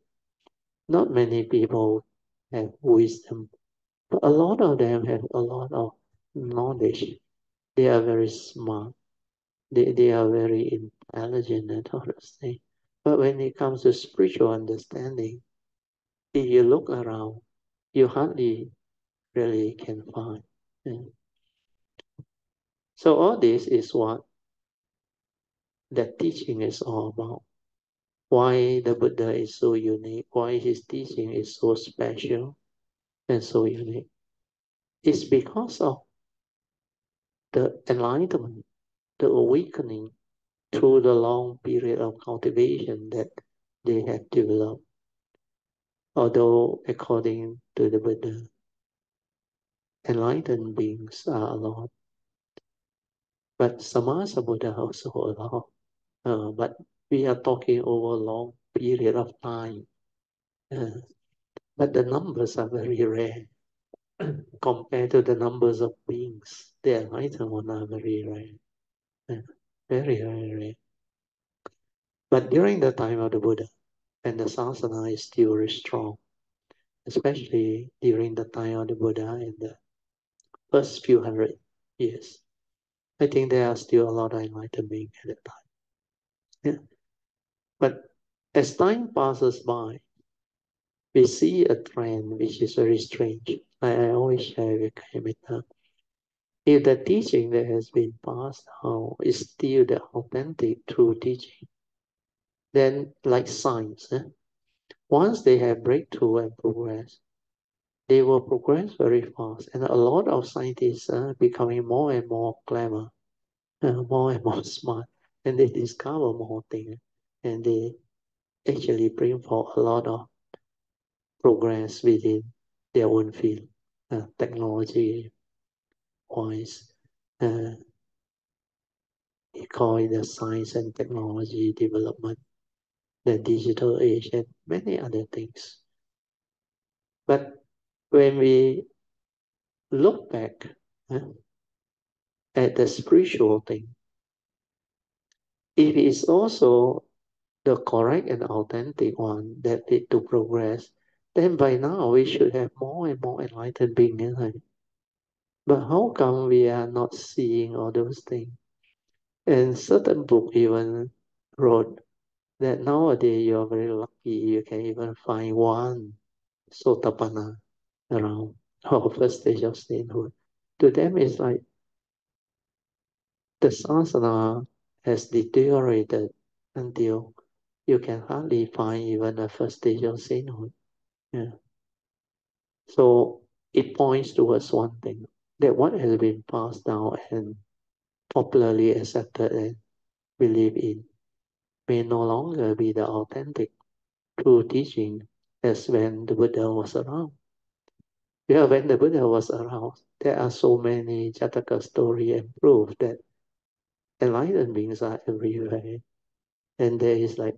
not many people have wisdom, but a lot of them have a lot of knowledge. They are very smart. They are very intelligent and all those things. But when it comes to spiritual understanding, if you look around, you hardly really can find. So all this is what that teaching is all about. Why the Buddha is so unique, why his teaching is so special and so unique. It's because of the enlightenment, the awakening through the long period of cultivation that they have developed. Although according to the Buddha, enlightened beings are a lot. But Samasa Buddha also a lot. But we are talking over a long period of time. But the numbers are very rare compared to the numbers of beings. The enlightened ones are very rare. Very, very rare. But during the time of the Buddha, when the sasana is still very strong, especially during the time of the Buddha in the first few hundred years, I think there are still a lot of enlightened beings at that time. Yeah. But as time passes by, we see a trend which is very strange. I always share with Kayamita. If the teaching that has been passed down is still the authentic true teaching, then like science, once they have breakthrough and progress, they will progress very fast. And a lot of scientists are becoming more and more clever, more and more smart, and they discover more things. And they actually bring forth a lot of progress within their own field, technology-wise. We call it the science and technology development, the digital age, and many other things. But when we look back at the spiritual thing, it is also the correct and authentic one that lead to progress, then by now we should have more and more enlightened beings. But how come we are not seeing all those things? And certain book even wrote that nowadays you are very lucky, you can even find one Sotapanna around, or first stage of sainthood. To them, it's like the sasana has deteriorated until you can hardly find even a first stage of sainthood. Yeah. So it points towards one thing, that what has been passed down and popularly accepted and believed in may no longer be the authentic true teaching as when the Buddha was around. Yeah, when the Buddha was around, there are so many Jataka stories and proof that enlightened beings are everywhere. And there is like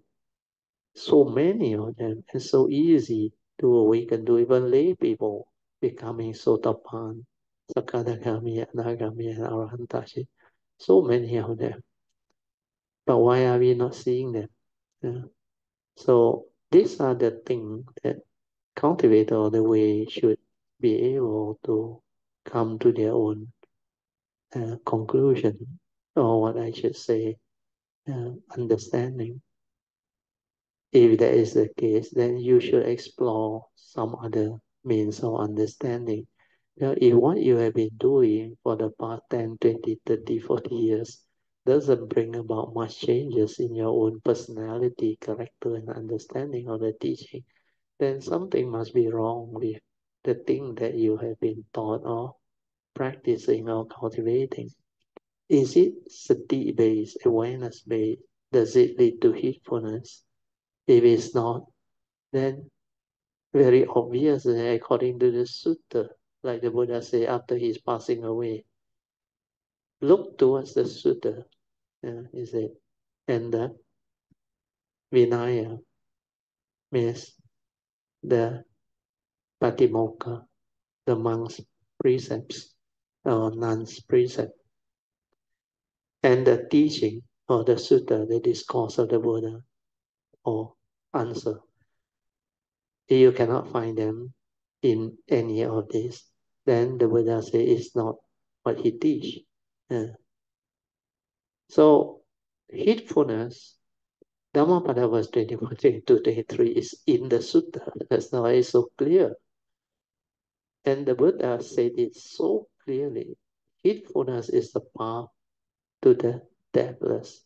so many of them, and so easy to awaken to even lay people becoming Sotapan, Sakadagami, Anagami, and Arahanta. So many of them. But why are we not seeing them? Yeah. So these are the things that cultivator of the way should be able to come to their own conclusion, or what I should say, understanding. If that is the case, then you should explore some other means of understanding. If what you have been doing for the past 10, 20, 30, 40 years doesn't bring about much changes in your own personality, character, and understanding of the teaching, then something must be wrong with the thing that you have been taught or practicing or cultivating. Is it sati-based, awareness-based? Does it lead to heedfulness? If it's not, then very obvious, according to the sutta, like the Buddha said after he's passing away, look towards the sutta, he said, and the Vinaya means the Patimokkha, the monk's precepts or nun's precept, and the teaching or the sutta, the discourse of the Buddha or answer. If you cannot find them in any of these, then the Buddha says it's not what he teach. So heedfulness, Dhammapada verse 21 to 23 is in the sutta. That's why it's so clear. And the Buddha said it so clearly. Heedfulness is the path to the deathless,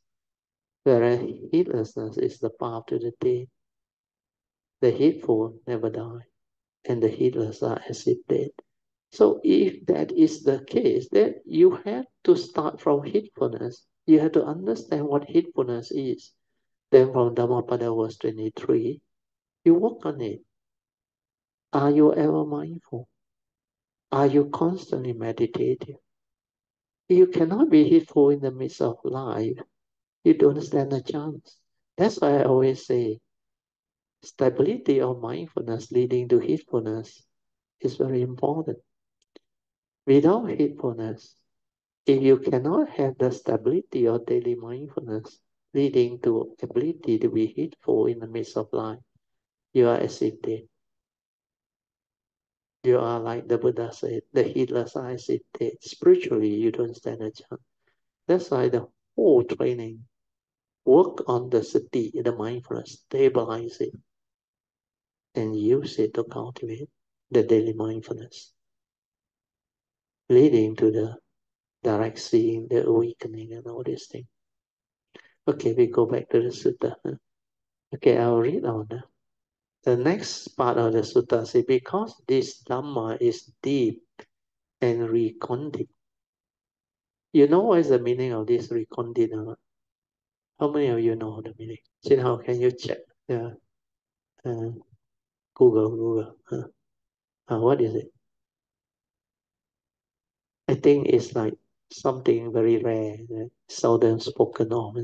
whereas heedlessness is the path to the dead. The heedful never die, and the heedless are as if dead. So if that is the case, then you have to start from heedfulness. You have to understand what heedfulness is. Then from Dhammapada verse 23, you work on it. Are you ever mindful? Are you constantly meditative? You cannot be heedful in the midst of life. You don't stand a chance. That's why I always say stability of mindfulness leading to heedfulness is very important. Without heedfulness, if you cannot have the stability of daily mindfulness leading to ability to be heedful in the midst of life, you are as if dead. You are like the Buddha said, the heedless are as if dead. Spiritually, you don't stand a chance. That's why the whole training work on the sati, the mindfulness, stabilize it, and use it to cultivate the daily mindfulness, leading to the direct seeing, the awakening, and all these things. Okay, we go back to the sutta. Okay, I'll read on. The next part of the sutta says, because this Dhamma is deep and recondite. You know what is the meaning of this recondite? How many of you know the meaning? Xin Hao, can you check? Yeah. Google. What is it? I think it's like something very rare, seldom spoken of.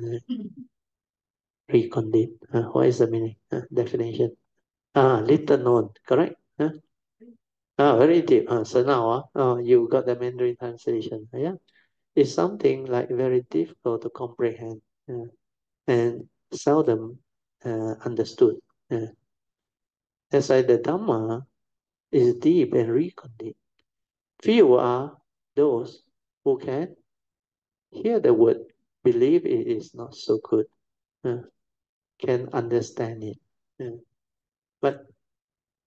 Recondite. What is the meaning? Definition. Little known, correct? Very deep. So now you got the Mandarin translation. Yeah. It's something like very difficult to comprehend and seldom understood. That's why the Dhamma is deep and recondite. Few are those who can hear the word, believe it is not so good, can understand it. But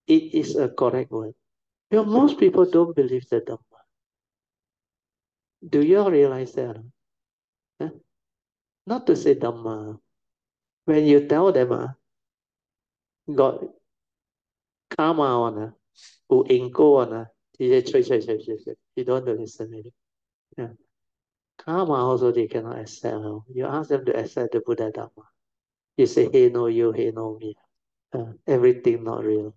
it is a correct word. Most people don't believe the Dhamma. Do you all realize that? Not to say Dhamma. When you tell them, got karma on, ingo on, he say, you don't listen to it. Yeah. Karma also they cannot accept. You ask them to accept the Buddha Dhamma. You say, hey, no you, hey, no me. Everything not real.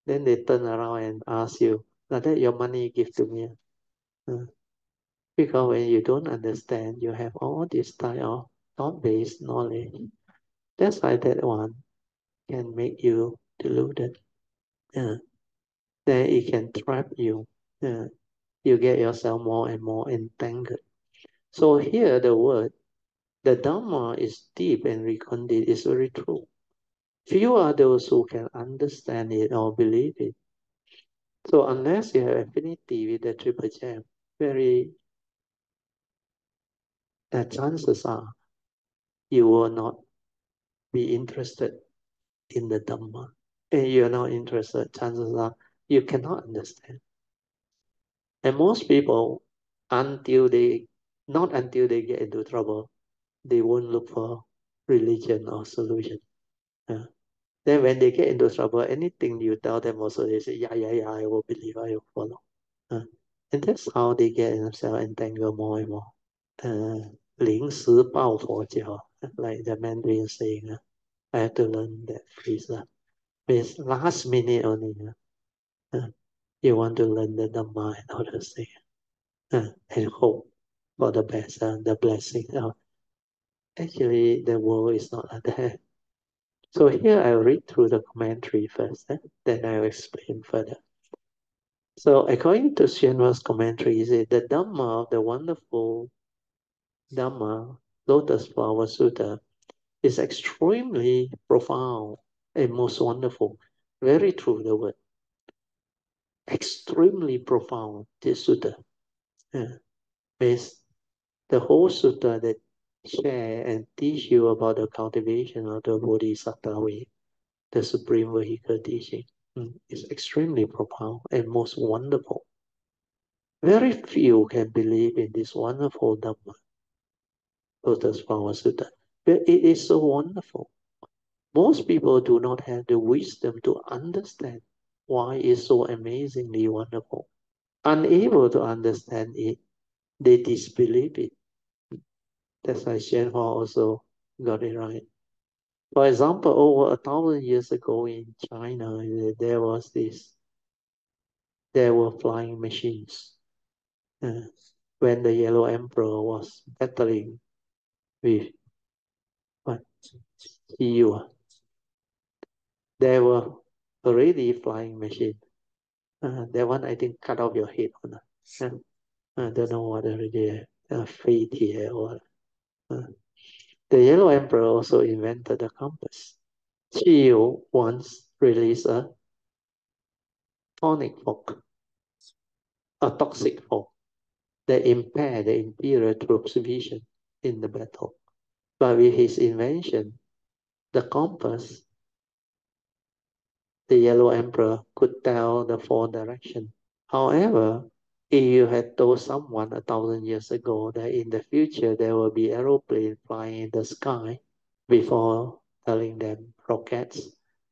Then they turn around and ask you, that your money give to me. Because when you don't understand, you have all this type of thought-based knowledge. That's why that one can make you deluded. Then it can trap you. You get yourself more and more entangled. So here the word, the Dhamma is deep and recondite, is very true. Few are those who can understand it or believe it. So unless you have affinity with the Triple Gem, chances are you will not be interested in the Dhamma. And you're not interested, chances are you cannot understand. And most people, not until they get into trouble, they won't look for religion or solution. Then when they get into trouble, anything you tell them also, they say, yeah, I will believe, I will follow. And that's how they get themselves entangled more and more. 临时抱佛脚, like the Mandarin saying, I have to learn that phrase. It's last minute only. You want to learn the Dhamma and all those things. And hope for the best, the blessing. Actually, the world is not like that. So here I'll read through the commentary first, then I'll explain further. So according to Hsuan's commentary, he said the Dhamma of the wonderful Dhamma, Lotus Flower Sutta, is extremely profound and most wonderful. Very true, the word. Extremely profound, this sutta. Means the whole sutta that share and teach you about the cultivation of the Bodhisattva way, the supreme vehicle teaching, is extremely profound and most wonderful. Very few can believe in this wonderful Dhamma, Lotus Flower Sutta, but it is so wonderful. Most people do not have the wisdom to understand why it's so amazingly wonderful. Unable to understand it, they disbelieve it. That's why Hsuan also got it right. For example, over 1,000 years ago in China, there were flying machines. When the Yellow Emperor was battling with Hsuan, there were already flying machines. That one I think cut off your head. I don't know what already fate here or. The Yellow Emperor also invented the compass. Hsu once released a toxic fog that impaired the imperial troops' vision in the battle. But with his invention, the compass, the Yellow Emperor could tell the four directions. However, if you had told someone 1,000 years ago that in the future there will be aeroplanes flying in the sky before telling them rockets,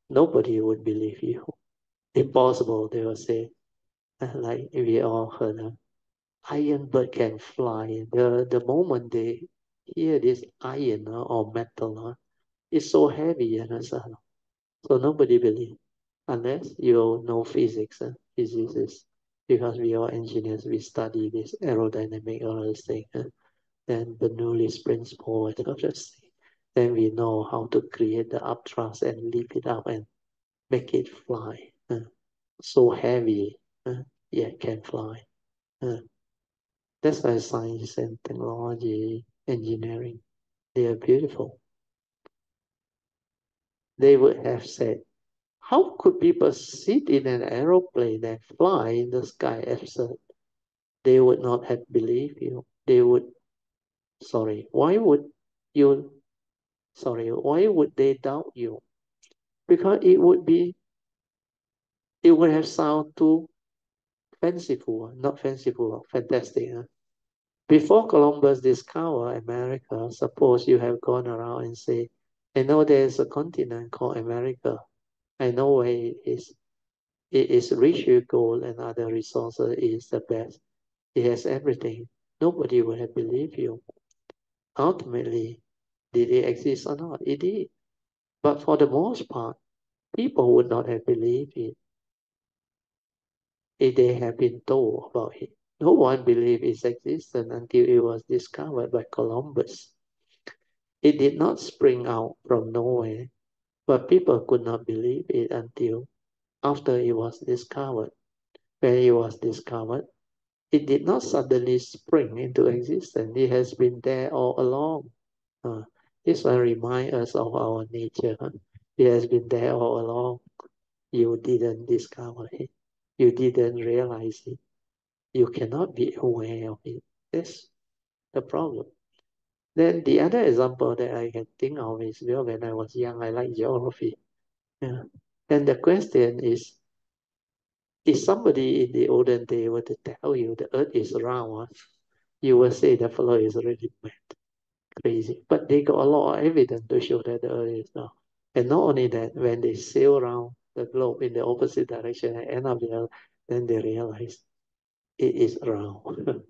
nobody would believe you. Impossible, they will say. Like we all heard, iron bird can fly. The moment they hear this iron or metal, it's so heavy, so nobody believes unless you know physics, physicists, because we are engineers, we study this aerodynamic all those things, then Bernoulli's principle and all those things. Then we know how to create the upthrust and lift it up and make it fly. So heavy, yet can fly. That's why science and technology, engineering, they are beautiful. They would have said, how could people sit in an aeroplane and fly in the sky? Absurd. They would not have believed you. Why would they doubt you? Because it would have sounded too fanciful, not fanciful, fantastic. Before Columbus discovered America, suppose you have gone around and say, I know there's a continent called America. I know where it is. It is rich with gold and other resources. It is the best. It has everything. Nobody would have believed you. Ultimately, did it exist or not? It did. But for the most part, people would not have believed it. if they have been told about it. No one believed its existence until it was discovered by Columbus. It did not spring out from nowhere, but people could not believe it until after it was discovered. When it was discovered, it did not suddenly spring into existence. It has been there all along. This one reminds us of our nature. It has been there all along. You didn't discover it. You didn't realize it. You cannot be aware of it. That's the problem. Then the other example that I can think of is, well, when I was young, I liked geography. Yeah. And the question is, if somebody in the olden day were to tell you the earth is round, you will say the fellow is already mad, crazy. But they got a lot of evidence to show that the earth is round. And not only that, when they sail around the globe in the opposite direction and end up there, then they realize it is round.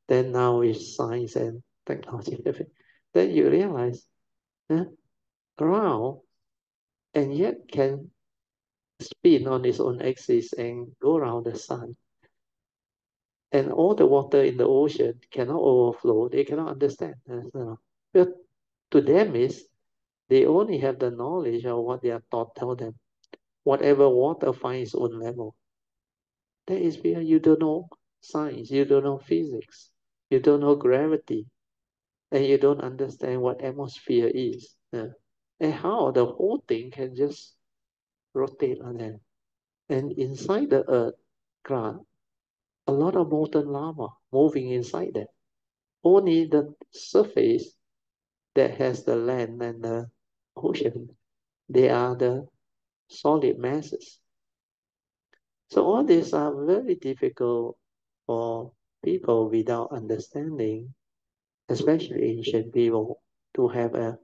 Then now with science and technology, then you realize, round and yet can spin on its own axis and go around the sun. And all the water in the ocean cannot overflow. They cannot understand. But to them is, they only have the knowledge of what their thought tell them. Whatever water finds its own level. That is where you don't know science, you don't know physics, you don't know gravity, and you don't understand what atmosphere is. And how the whole thing can just rotate on them. And inside the earth crust, a lot of molten lava moving inside there. Only the surface that has the land and the ocean, they are the solid masses. So all these are very difficult for people without understanding, especially ancient people, to have a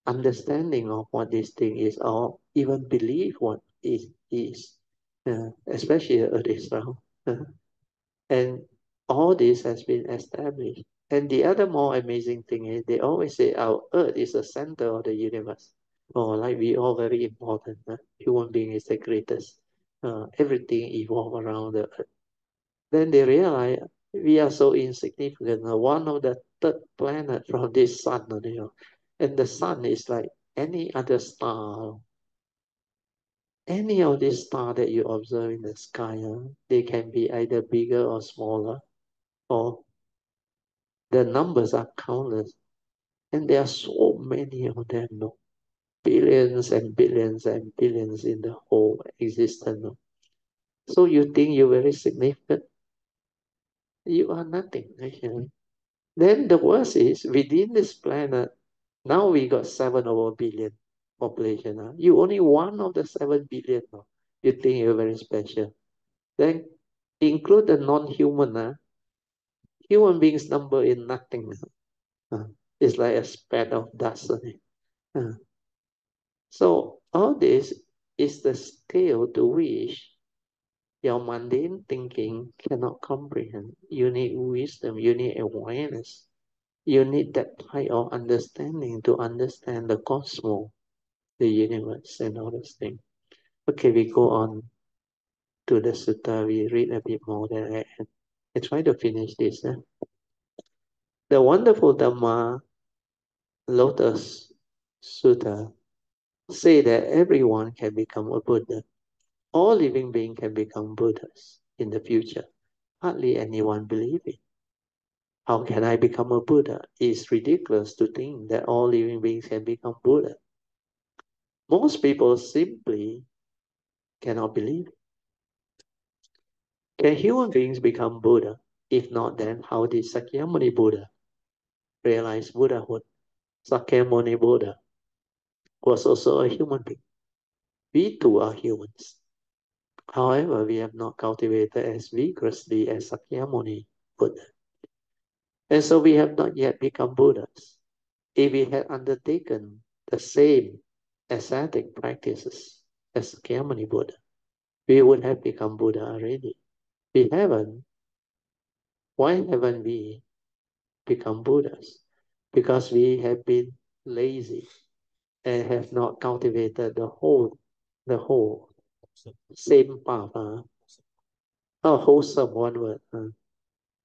understanding of what this thing is or even believe what it is, especially the earth is round. And all this has been established. And the other more amazing thing is they always say our earth is the center of the universe. Oh, like we all very important. Human being is the greatest. Everything evolve around the earth. Then they realize we are so insignificant. One of the third planet from this sun, and the sun is like any other star. Any of these stars that you observe in the sky, they can be either bigger or smaller, or the numbers are countless. And there are so many of them, billions and billions and billions in the whole existence. So you think you're very significant? You are nothing, actually. Then the worst is, within this planet, now we got 7 over billion population. You only one of the 7 billion. You think you're very special. Then include the non-human. Human beings number in nothing. It's like a speck of dust. So all this is the scale to which your mundane thinking cannot comprehend. You need wisdom, you need awareness. You need that type of understanding to understand the cosmos, the universe, and all those things. Okay, we go on to the sutta. We read a bit more than I try to finish this. The wonderful Dhamma Lotus Sutra say that everyone can become a Buddha. All living beings can become Buddhas in the future. Hardly anyone believes it. How can I become a Buddha? It's ridiculous to think that all living beings can become Buddha. Most people simply cannot believe it. Can human beings become Buddha? If not, then how did Sakyamuni Buddha realize Buddhahood? Sakyamuni Buddha was also a human being. We too are humans. However, we have not cultivated as vigorously as Sakyamuni Buddha. And so we have not yet become Buddhas. If we had undertaken the same ascetic practices as Sakyamuni Buddha, we would have become Buddha already. We haven't. Why haven't we become Buddhas? Because we have been lazy and have not cultivated the whole same path. Oh, wholesome, one word.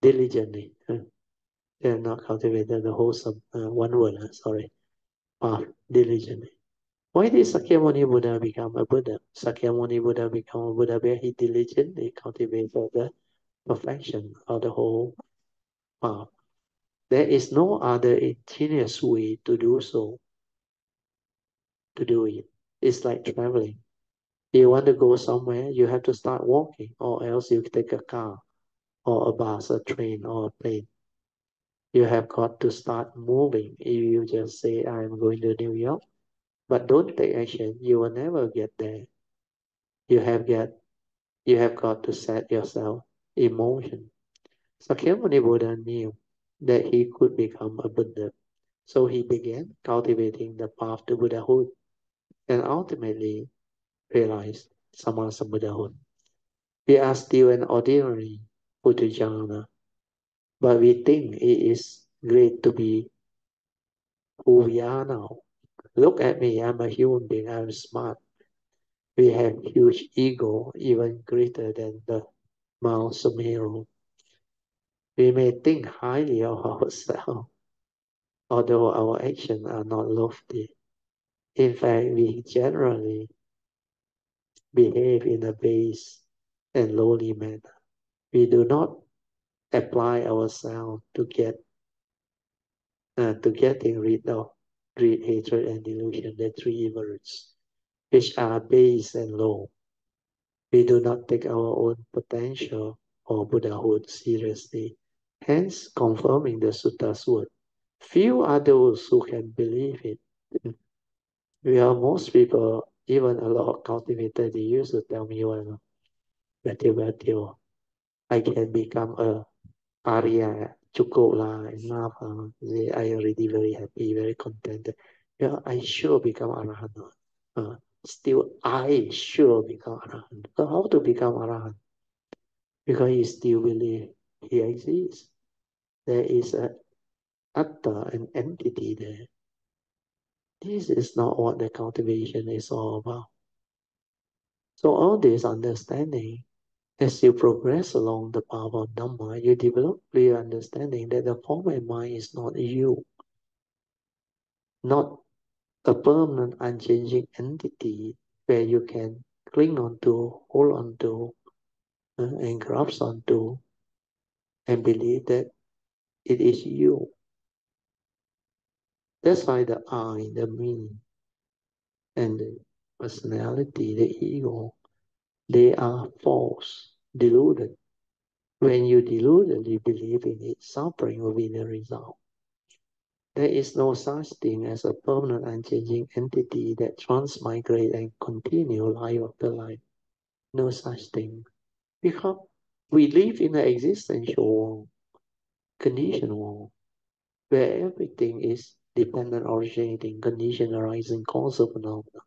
Diligently. They have not cultivated the wholesome, one word, sorry. Path, diligently. Why did Sakyamuni Buddha become a Buddha? Sakyamuni Buddha became a Buddha where he diligently cultivated the perfection of the whole path. There is no other ingenious way to do so, to do it. It's like traveling. You want to go somewhere, you have to start walking, or else you take a car, or a bus, a train, or a plane. You have got to start moving. If you just say, I'm going to New York, but don't take action, you will never get there. You have got to set yourself in motion. Sakyamuni Buddha knew that he could become a Buddha, so he began cultivating the path to Buddhahood and ultimately realized Samasa Buddhahood. We are still an ordinary Puthujjana, but we think it is great to be who we are now. Look at me, I'm a human being, I'm smart. We have huge ego, even greater than the Mount Sumeru. We may think highly of ourselves, although our actions are not lofty. In fact, we generally behave in a base and lowly manner. We do not apply ourselves to getting rid of greed, hatred, and delusion, the three virtues, which are base and low. We do not take our own potential or Buddhahood seriously, hence confirming the Suttas word. Few are those who can believe it. Most people, even a lot of cultivators, they used to tell me, well, Matthew, I can become a Arya, cukup lah, enough. I already very happy, very contented. Yeah, I sure become Arahant. Still, I sure become Arahant. So how to become Arahant? Because he still believe he exists. There is a atta, an entity there. This is not what the cultivation is all about. So all this understanding, as you progress along the path of Dhamma, you develop clear understanding that the form and mind is not you, not a permanent, unchanging entity where you can cling on to, hold on to, and grasp onto, and believe that it is you. That's why the I, the me, and the personality, the ego, they are false, deluded. When you deludedly believe in it, suffering will be the result. There is no such thing as a permanent, unchanging entity that transmigrate and continue life after life. No such thing. Because we live in an existential world, conditioned world, where everything is dependent, originating, condition, arising, causal phenomena.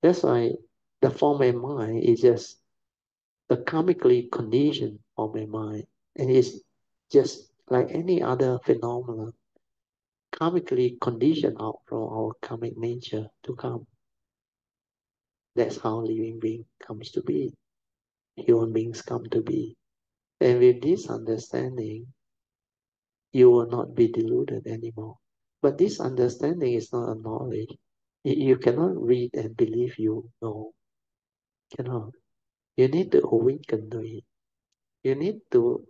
That's why the form and mind is just a karmically conditioned form and mind, and it's just like any other phenomenon, karmically conditioned out from our karmic nature to come. That's how living being comes to be. Human beings come to be. And with this understanding, you will not be deluded anymore. But this understanding is not a knowledge. You cannot read and believe you know. Cannot. You need to awaken to it. You need to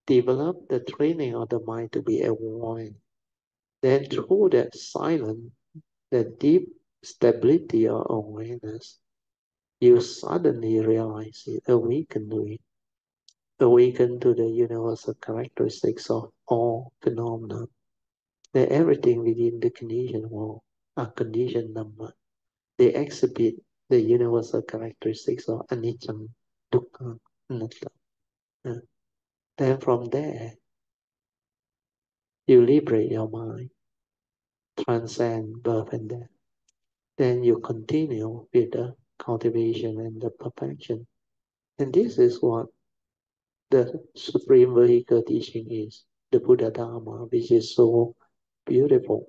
develop the training of the mind to be aware. Then through that silence, the deep stability of awareness, you suddenly realize it, awaken to it. Awaken to the universal characteristics of all phenomena. That everything within the conditioned world are conditioned Dhamma. They exhibit the universal characteristics of anicca, dukkha, anatta. Then from there, you liberate your mind, transcend birth and death. Then you continue with the cultivation and the perfection. And this is what the supreme vehicle teaching is, the Buddha Dharma, which is so beautiful,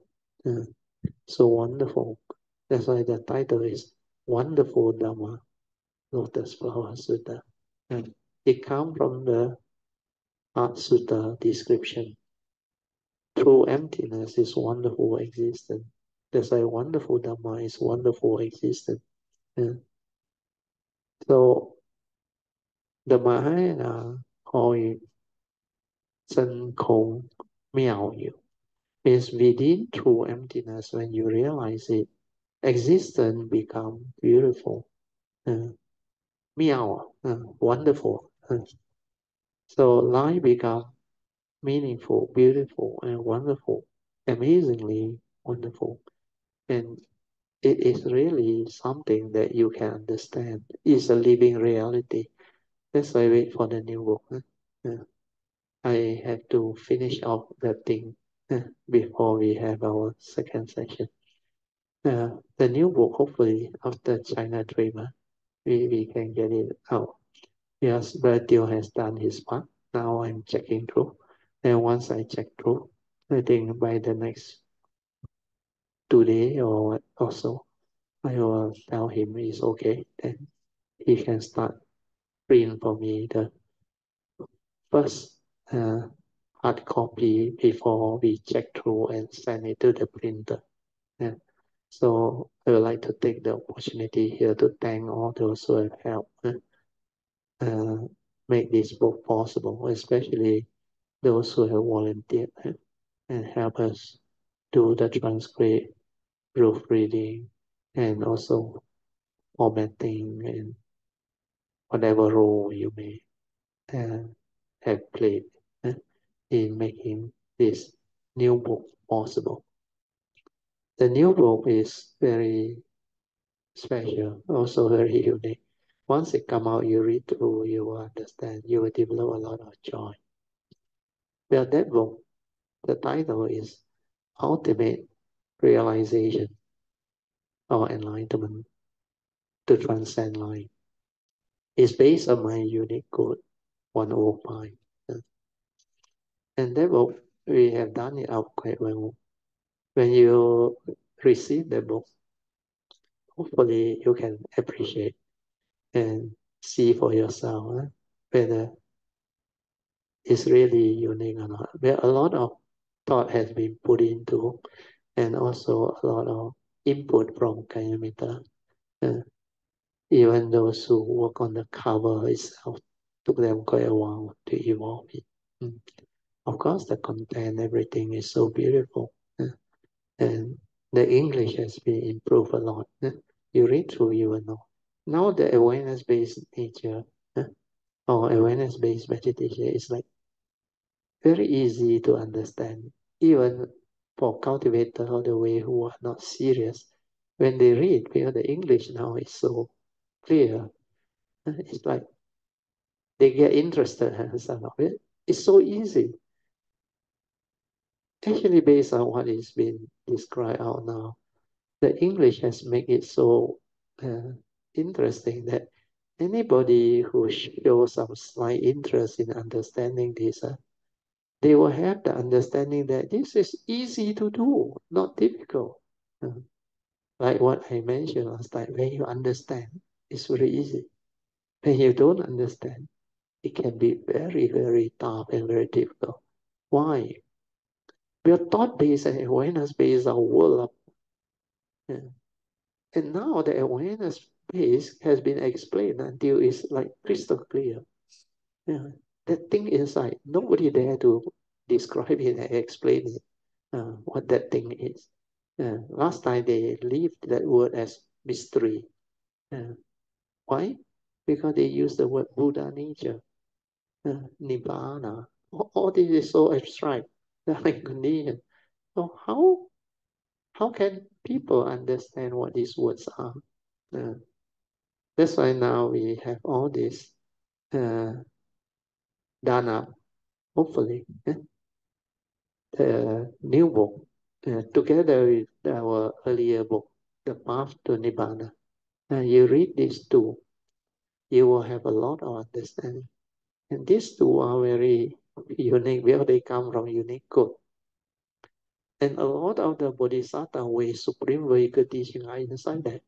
so wonderful. That's why the title is Wonderful Dhamma, Lotus Flower Sutta. It comes from the Lotus Sutra description. True emptiness is wonderful existence. That's why wonderful Dhamma is wonderful existence. Yeah. So the Mahayana call it Sen Kong Miao Yu. Means within true emptiness, when you realize it, existence becomes beautiful. Miao, wonderful. So life becomes meaningful, beautiful, and wonderful. Amazingly wonderful. And it is really something that you can understand. It's a living reality. That's why I wait for the new book. I have to finish off that thing before we have our second session. The new book, hopefully, after China Dreamer, we can get it out. Yes, Bertil has done his part. Now I'm checking through. And once I check through, I think by the next 2 days or so, I will tell him it's okay. Then he can start print for me the first hard copy before we check through and send it to the printer. Yeah. So I would like to take the opportunity here to thank all those who have helped make this book possible, especially those who have volunteered and help us do the transcript, proofreading, and also formatting and whatever role you may have played in making this new book possible. The new book is very special, also very unique. Once it come out, you read through, you will understand, you will develop a lot of joy. Well, that book, the title is Ultimate Realization or Enlightenment to Transcend Life. It's based on my unique code 105. And that book, we have done it out quite well. When you receive the book, hopefully you can appreciate and see for yourself whether it's really unique or not. Where a lot of thought has been put into, and also a lot of input from Kayamita. Even those who work on the cover itself took them quite a while to evolve it. Of course, the content, everything is so beautiful. And the English has been improved a lot. You read through, you will know. Now the awareness-based nature or awareness-based meditation is like very easy to understand. Even for cultivators all the way who are not serious, when they read, because the English now is so clear, it's like they get interested in some of it. It's so easy. Actually, based on what is being described out now, the English has made it so interesting that anybody who shows some slight interest in understanding this, they will have the understanding that this is easy to do, not difficult. Like what I mentioned last time, when you understand, it's very easy. When you don't understand, it can be very, very tough and very difficult. Why? We are thought-based and awareness-based our world. And now the awareness base has been explained until it's like crystal clear. That thing inside, nobody dare to describe it and explain it, what that thing is. Last time they leave that word as mystery. Why? Because they use the word Buddha nature, Nibbana. All this is so abstract, like condition. So how can people understand what these words are? That's why now we have all this done up, hopefully. The new book, together with our earlier book, The Path to Nibbana. You read these two, you will have a lot of understanding. And these two are very unique because they come from unique code. And a lot of the Bodhisattva way, Supreme Vehicle teaching are inside that.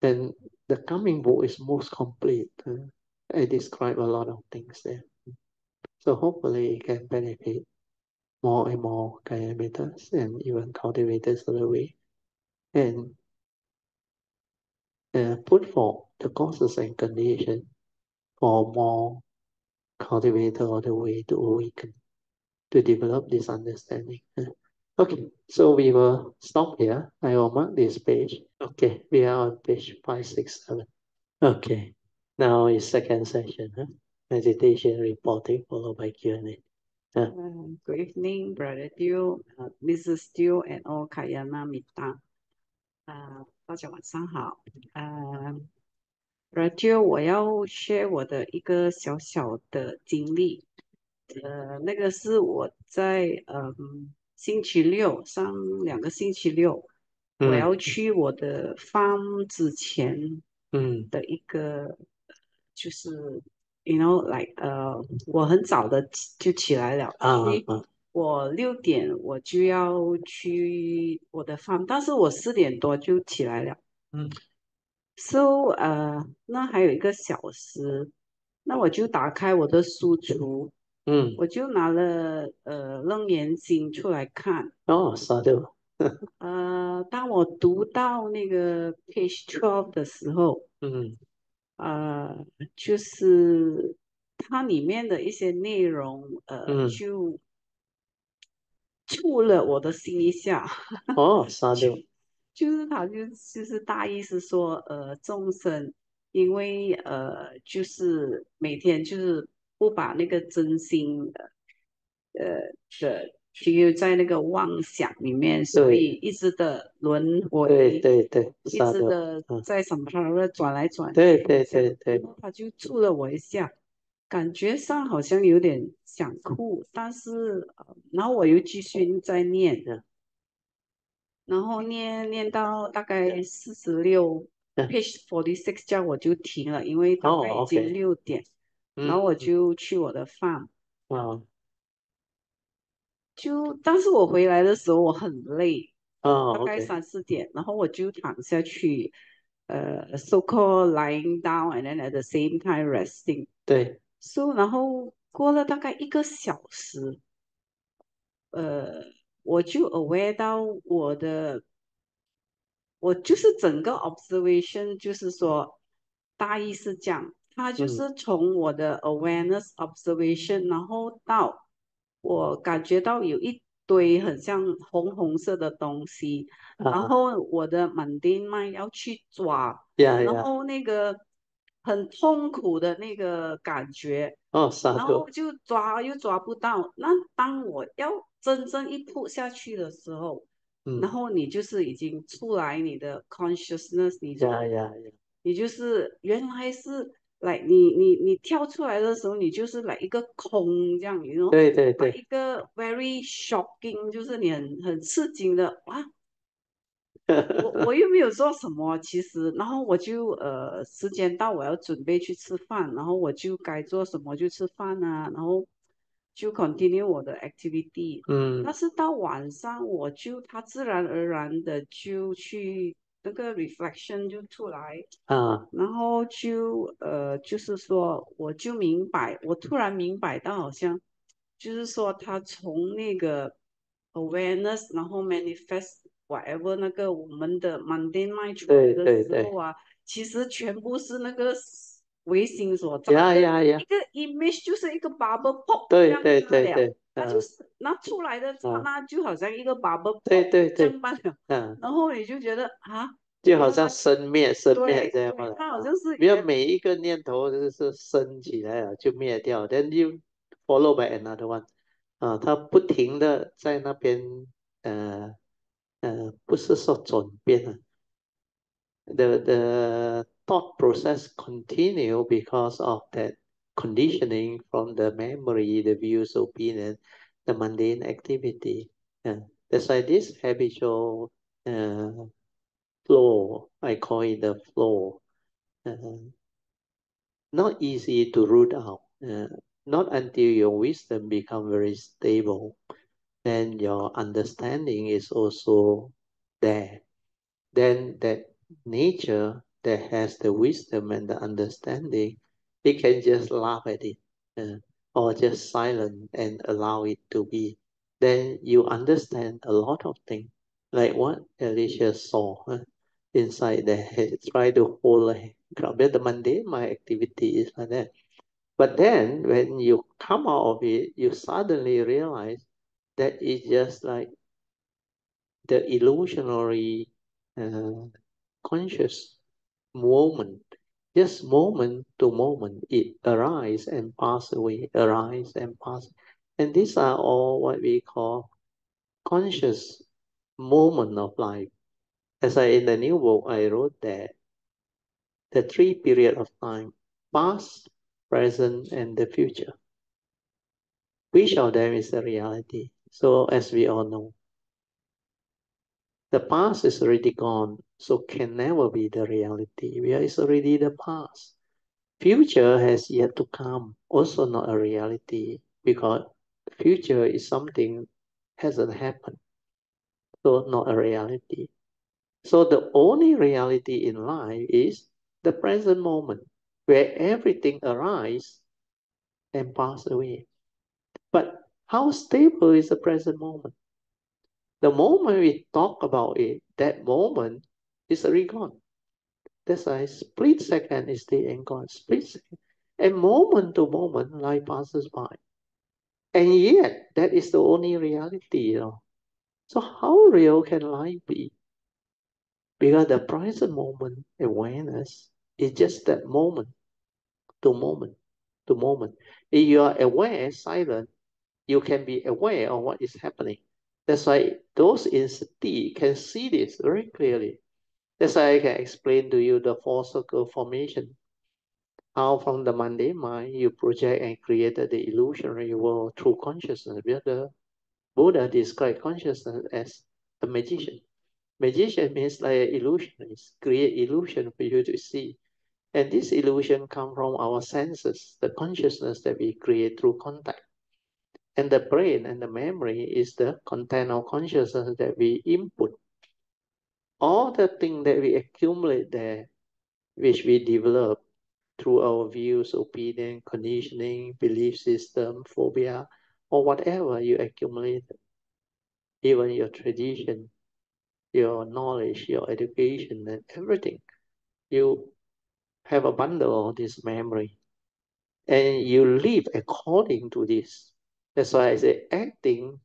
And the coming book is most complete. I describe a lot of things there. So hopefully it can benefit more and more Kaya meters and even cultivators of the way. And put forth the causes and conditions for more cultivator of the way to awaken, to develop this understanding. Okay, so we will stop here. I will mark this page. Okay, we are on page 567. Okay, now is second session. Meditation reporting followed by Q&A. Good evening, Brother Dio, Mrs. Dio, and all Kayana Mita. 大家晚上好。Brother Dio，我要 share 我的一个小小的经历。那个是我在星期六上2个星期六，我要去我的 farm 之前的一个就是，you know like 我很早的就起来了，因为我6点我就要去我的 farm，但是我4点多就起来了。So 那还有1个小时，那我就打开我的书橱。我就拿了楞严经出来看。傻的。当我读到那个 page 12的时候，就是它里面的一些内容，就触了我的心一下。傻的。就是它就是大意是说，众生因为就是每天就是不把那个真心就在那个妄想里面，所以一直的轮回，一直的在什么转来转去，对，他就触了我一下，感觉上好像有点想哭，但是然后我又继续在念的。然后念到大概46 page 46，这样我就停了，因为大概已经6点，然后我就去我的farm。但是我回来的时候我很累，大概3、4点，然后我就躺下去，so called lying down and then at the same time resting。对。So 然后过了大概1个小时，我就 aware 到我就是整个 observation，就是说大意是这样，它就是从我的 awareness observation，然后到我感觉到有一堆很像红色的东西，然后我的 mundane mind 要去抓，然后那个很痛苦的那个感觉，然后就抓又抓不到。那当我要真正一扑下去的时候，然后你就是已经出来你的 consciousness，你就是原来是来你跳出来的时候，你就是来一个空这样，对，来一个 very shocking，就是你很吃惊的哇。我又没有做什么，其实，然后我就时间到，我要准备去吃饭，然后我就该做什么就吃饭啊，然后就 continue 我的 activity。但是到晚上，它自然而然的就去那个 reflection 就出来，然后就是说，我就明白，我突然明白到好像就是说，他从那个 awareness，然后 manifest whatever 那个我们的 mundane mind 出来的时候啊，其实全部是那个唯心所造的一个 image，就是一个 bubble pop，对，它就是那出来的刹那就好像一个 bubble pop 这样罢了，然后你就觉得就好像生灭这样的，它好像是没有每一个念头就是升起来了就灭掉 ，then you follow by another one，它不停的在那边不是说转变啊，the thought process continue because of that conditioning from the memory, the views, opinion, the mundane activity. That's why this habitual flow, I call it the flow, not easy to root out. Not until your wisdom become very stable, then your understanding is also there. Then that nature that has the wisdom and the understanding He can just laugh at it, or just silent and allow it to be. Then you understand a lot of things, like what Alicia saw inside there. Try to hold a crowd. But the mundane my activity is like that. But then when you come out of it, you suddenly realize that it's just like the illusionary conscious moment, just moment to moment, it arises and pass away, arise and pass. And these are all what we call conscious moment of life. As I in the new book, I wrote that the three period of time, past, present, and the future. Which of them is the reality? So as we all know, the past is already gone, so can never be the reality. It's already the past. Future has yet to come, also not a reality, because future is something hasn't happened, so not a reality. So the only reality in life is the present moment, where everything arises and passes away. But how stable is the present moment? The moment we talk about it, that moment is already gone. That's why split second is the and gone. Split second. And moment to moment, life passes by. And yet, that is the only reality, So how real can life be? Because the present moment awareness is just that moment to moment to moment. If you are aware, silent, you can be aware of what is happening. That's why those in sati can see this very clearly. That's why I can explain to you the four circle formation. How from the mundane mind you project and created the illusionary world through consciousness. Because the Buddha described consciousness as a magician. Magician means like an illusionist, create illusion for you to see. And this illusion comes from our senses, the consciousness that we create through contact. And the brain and the memory is the content of consciousness that we input. All the things that we accumulate there, which we develop through our views, opinion, conditioning, belief system, phobia, or whatever you accumulate, even your tradition, your knowledge, your education, and everything. You have a bundle of this memory and you live according to this. That's why I say acting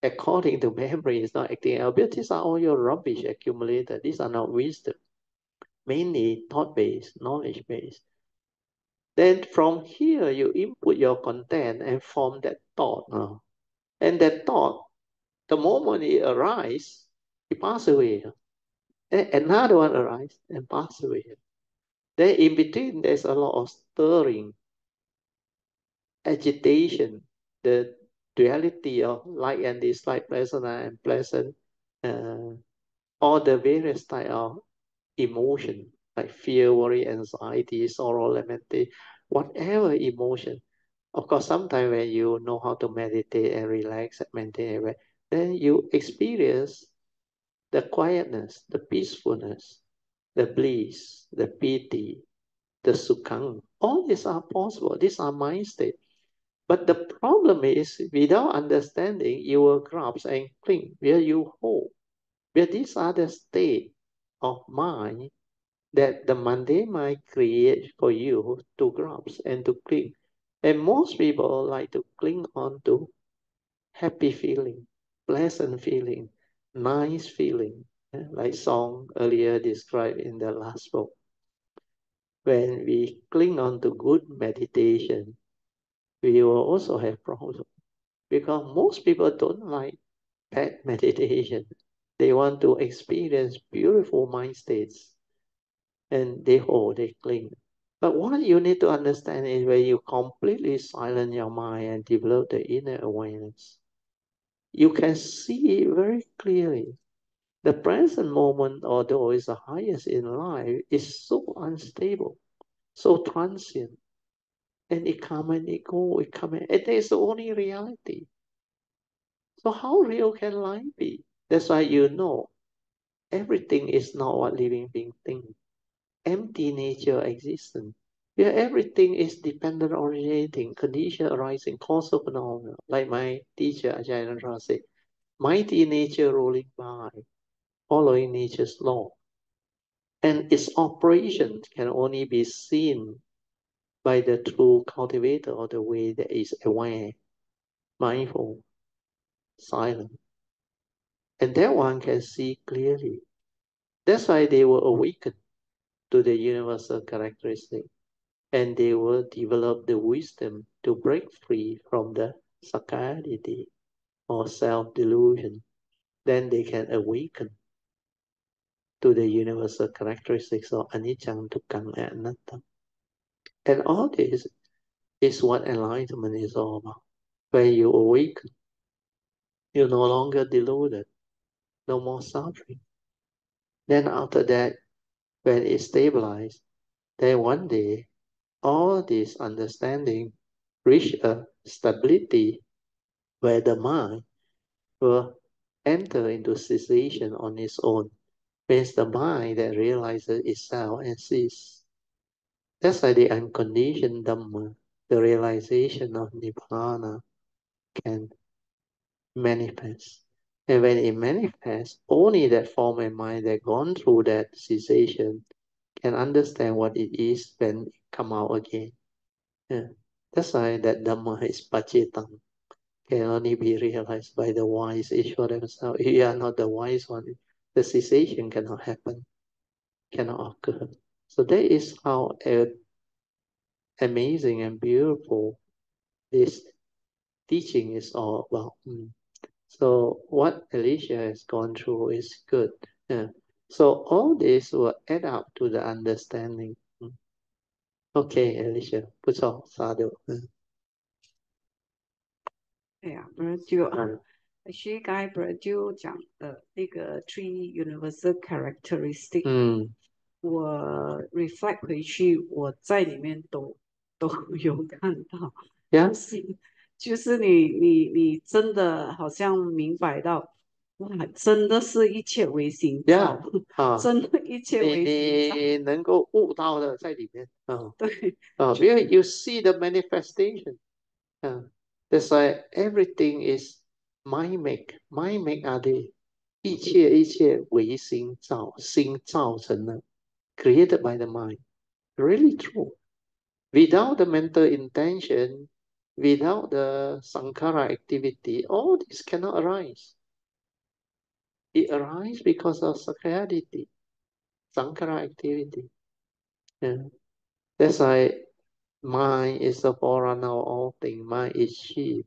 according to memory is not acting out. But these are all your rubbish accumulated. These are not wisdom, mainly thought based, knowledge based. Then from here, you input your content and form that thought. And that thought, the moment it arises, it passes away. And another one arises and passes away. Then in between, there's a lot of stirring, agitation, the duality of like and dislike, pleasant and unpleasant, all the various type of emotion, like fear, worry, anxiety, sorrow, lamentation, whatever emotion. Of course, sometimes when you know how to meditate and relax and maintain, then you experience the quietness, the peacefulness, the bliss, the pity, the sukhang. All these are possible. These are mind states. But the problem is, without understanding, you will grasp and cling where you hold. Where these are the state of mind that the mundane mind creates for you to grasp and to cling. And most people like to cling on to happy feeling, pleasant feeling, nice feeling, like song earlier described in the last book. When we cling on to good meditation, we will also have problems because most people don't like bad meditation. They want to experience beautiful mind states and they hold, they cling. But what you need to understand is when you completely silence your mind and develop the inner awareness, you can see it very clearly. The present moment, although it's the highest in life, is so unstable, so transient. And it come and it go, it come and it's the only reality. So how real can life be? That's why you know everything is not what living being think. Empty nature existence. Yeah, everything is dependent originating, condition arising, causal phenomena. Like my teacher Ajahn said, mighty nature ruling by, following nature's law. And its operation can only be seen by the true cultivator or the way that is aware, mindful, silent. And that one can see clearly. That's why they will awaken to the universal characteristic. And they will develop the wisdom to break free from the sakkayaditthi or self-delusion. Then they can awaken to the universal characteristics of anicca, dukkha, and anatta. And all this is what enlightenment is all about. When you awaken, you're no longer deluded, no more suffering. Then after that, when it's stabilized, then one day all this understanding reach a stability where the mind will enter into cessation on its own. Means the mind that realizes itself and cease. That's why the unconditioned Dhamma, the realization of Nibbana, can manifest. And when it manifests, only that form and mind that gone through that cessation can understand what it is when it come out again. Yeah. That's why that Dhamma is pacetam, can only be realized by the wise each for themselves. If you are not the wise one, the cessation cannot happen, cannot occur. So that is how amazing and beautiful this teaching is all about. So what Alicia has gone through is good. Yeah. So all this will add up to the understanding. Okay, Alicia, 不错，sadhu. 哎呀，不然就actually 刚才不然就讲那个 three universal characteristic，我 reflect 回去，我在里面都有看到，就是你真的好像明白到，哇，真的是一切唯心造，真的一切唯心造，你能够悟到的在里面，对，because you see the manifestation. That's why everything is mind make 阿的，一切唯心造，心造成的 ，created by the mind. Really true. Without the mental intention, without the sankhara activity, all this cannot arise. It arises because of sakkayaditthi, sankhara activity. Yeah. That's why mind is the forerunner of all things. Mind is chief.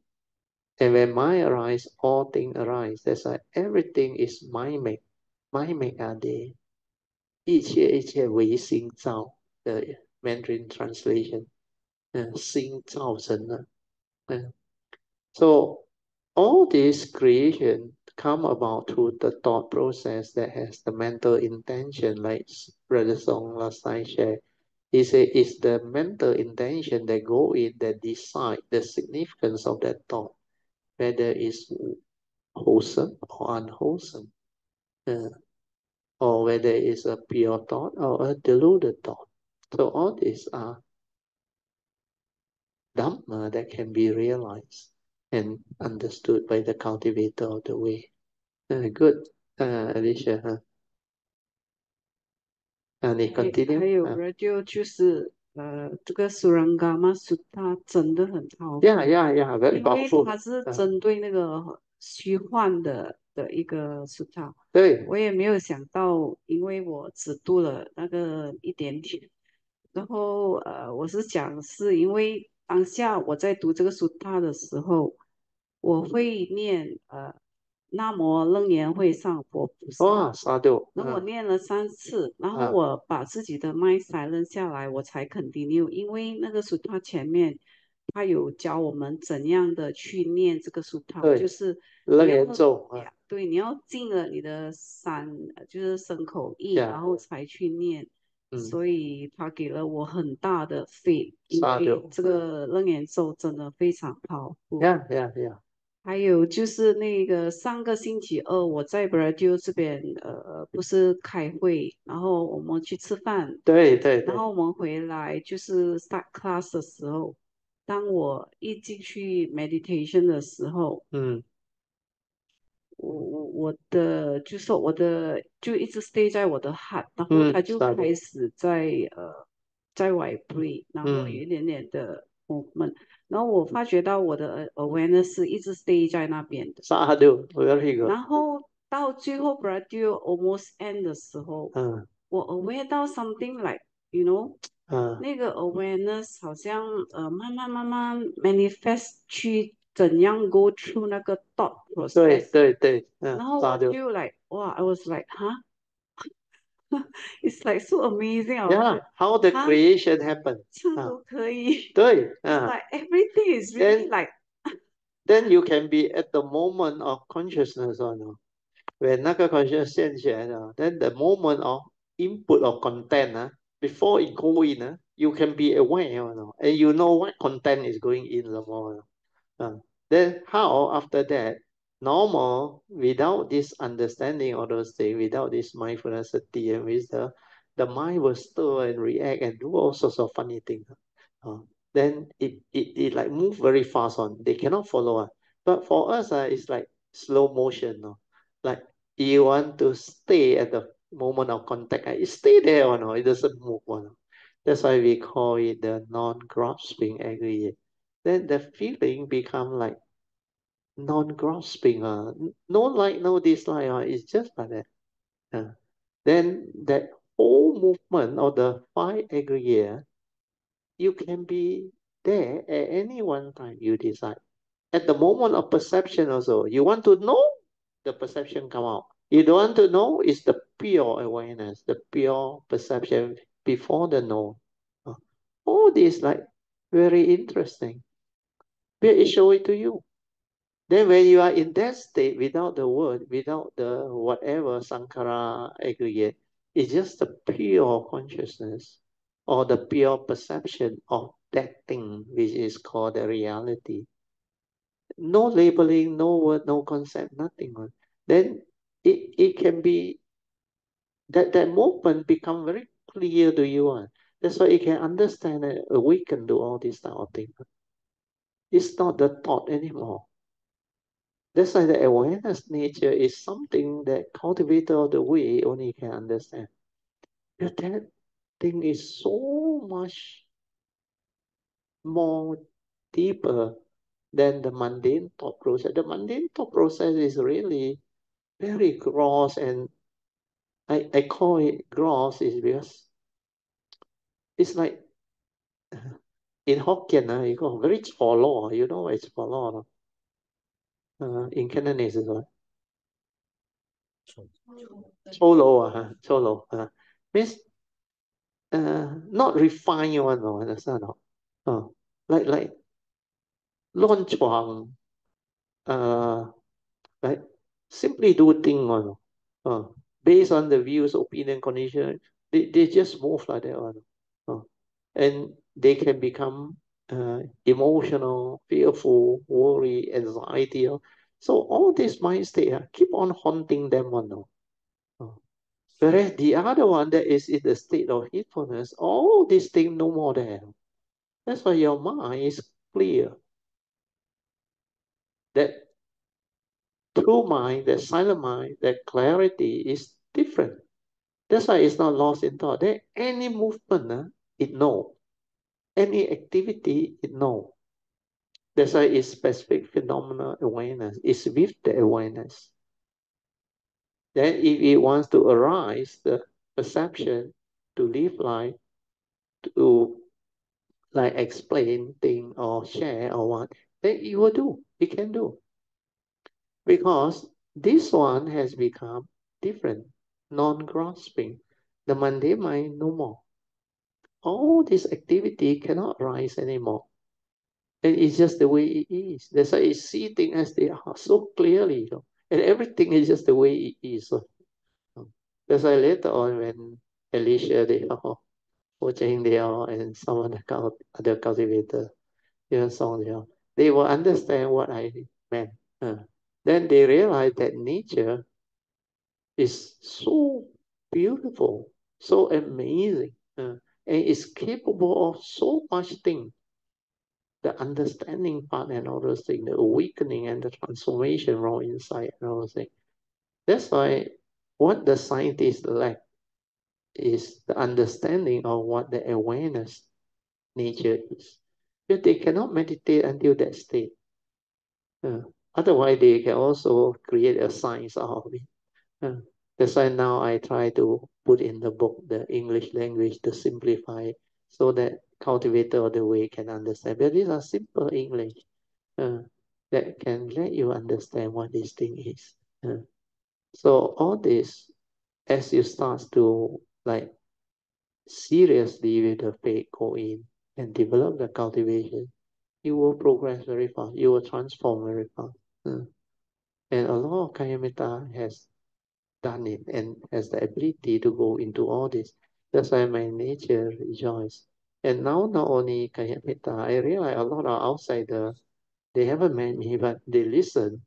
And when mind arises, all things arise. That's why everything is mind make. Mind make are there. 一切唯心造 the Mandarin translation. 心造成的。So all this creation come about through the thought process that has the mental intention, like Brother Song last time shared. He said it's the mental intention that go in that decide the significance of that thought, whether it's wholesome or unwholesome, or whether it's a pure thought or a deluded thought. So all these are Dhamma that can be realized and understood by the cultivator of the way. Good, Alicia. 你 continue. 还有就是这个 Surangama Sutta 真的很好， very 因为 powerful. 它是针对那个虚幻的一个 Sutta。对，我也没有想到，因为我只读了那个一点点，然后我是讲是因为当下我在读这个 Sutta 的时候，我会念南无楞严会上佛菩萨。哇，沙丢。然后我念了3次，然后我把自己的麦silent下来，我才 continue， 因为那个 sutta 前面他有教我们怎样的去念这个 sutta， 就是楞严咒。对，你要进了你的就是身口意，然后才去念。所以他给了我很大的 faith， 因为这个楞严咒真的非常好。还有就是那个上个星期二我在 Brazil 这边不是开会，然后我们去吃饭，对对对，然后我们回来就是 start class 的时候，当我一进去 meditation 的时候，我的就是我的就一直 stay 在我的 heart，然后它就开始在 vibrate，然后有一点点的 movement，然后我发觉到我的awareness 是一直 stay 在那边的。very good。然后到最后 graduate almost end 的时候，我 aware 到 something like you know，那个 awareness 好像慢慢慢慢 manifest 去怎样 go through 那个 thought 对 process，对对，然后我就 like 哇 I was like huh it's like so amazing， Yeah, how the creation happened。这样都可以，对，it's like everything is really like then you can be at the moment of consciousness or no. When 那个 consciousness 现起来了 then the moment of input of content before it go in you can be aware you know, and you know what content is going in the more. Then how after that normal without this understanding or those things, without this mindfulness and wisdom, the mind will stir and react and do all sorts of funny things. Then it like move very fast on. They cannot follow. But for us, it's like slow motion. Like you want to stay at the moment of contact. It stay there or no, it doesn't move. That's why we call it the non-grasping aggregate. Then the feeling become like non-grasping. No like, no dislike. It's just like that. Then that whole movement of the five aggregate, you can be there at any one time you decide. At the moment of perception also, you want to know, the perception come out. You don't want to know, it's the pure awareness, the pure perception before the know. All this like very interesting. Will show it to you. Then when you are in that state without the word, without the whatever Sankara aggregate, it's just the pure consciousness or the pure perception of that thing which is called the reality. No labeling, no word, no concept, nothing. Then it can be that movement become very clear to you. That's why you can understand and awaken to all these type of things. It's not the thought anymore. That's why the awareness nature is something that cultivator of the way only can understand. But that thing is so much more deeper than the mundane thought process. The mundane thought process is really very gross, and I call it gross is because it's like in Hokkien, you call very cholo. You know what it's cholo? In Cantonese is what? Cholo, cholo. Means not refined one, no, understand? Like 乱闯, like simply do thing one, based on the views, opinion, condition, they just move like that one, and they can become emotional, fearful, worry, anxiety. So all this mind state keep on haunting them one, no. Whereas the other one that is in the state of heedfulness, all these things no more there. That's why your mind is clear. That true mind, that silent mind, that clarity is different. That's why it's not lost in thought. That any movement, it know. Any activity, it know. That's why it's specific phenomenal awareness. It's with the awareness. Then if it wants to arise, the perception to live life, to like explain thing or share or what, then it will do. It can do. Because this one has become different, non-grasping. The mundane mind no more. All this activity cannot rise anymore. And it's just the way it is. That's why it see things as they are so clearly. And everything is just the way it is. That's why later on when Alicia, they are watching and some of the other cultivators, even some they will understand what I meant. Then they realize that nature is so beautiful, so amazing, and is capable of so much things. The understanding part and all those things, the awakening and the transformation from inside and all those things. That's why what the scientists lack is the understanding of what the awareness nature is. But they cannot meditate until that state. Otherwise, they can also create a science out of it. That's why now I try to put in the book the English language to simplify it so that cultivator of the way can understand. But these are simple English that can let you understand what this thing is. So all this, as you start to like seriously with the faith go in and develop the cultivation, you will progress very fast. You will transform very fast. And a lot of Kayamita has done it and has the ability to go into all this. That's why my nature rejoices. And now not only Kayamita, I realize a lot of outsiders, they haven't met me, but they listen.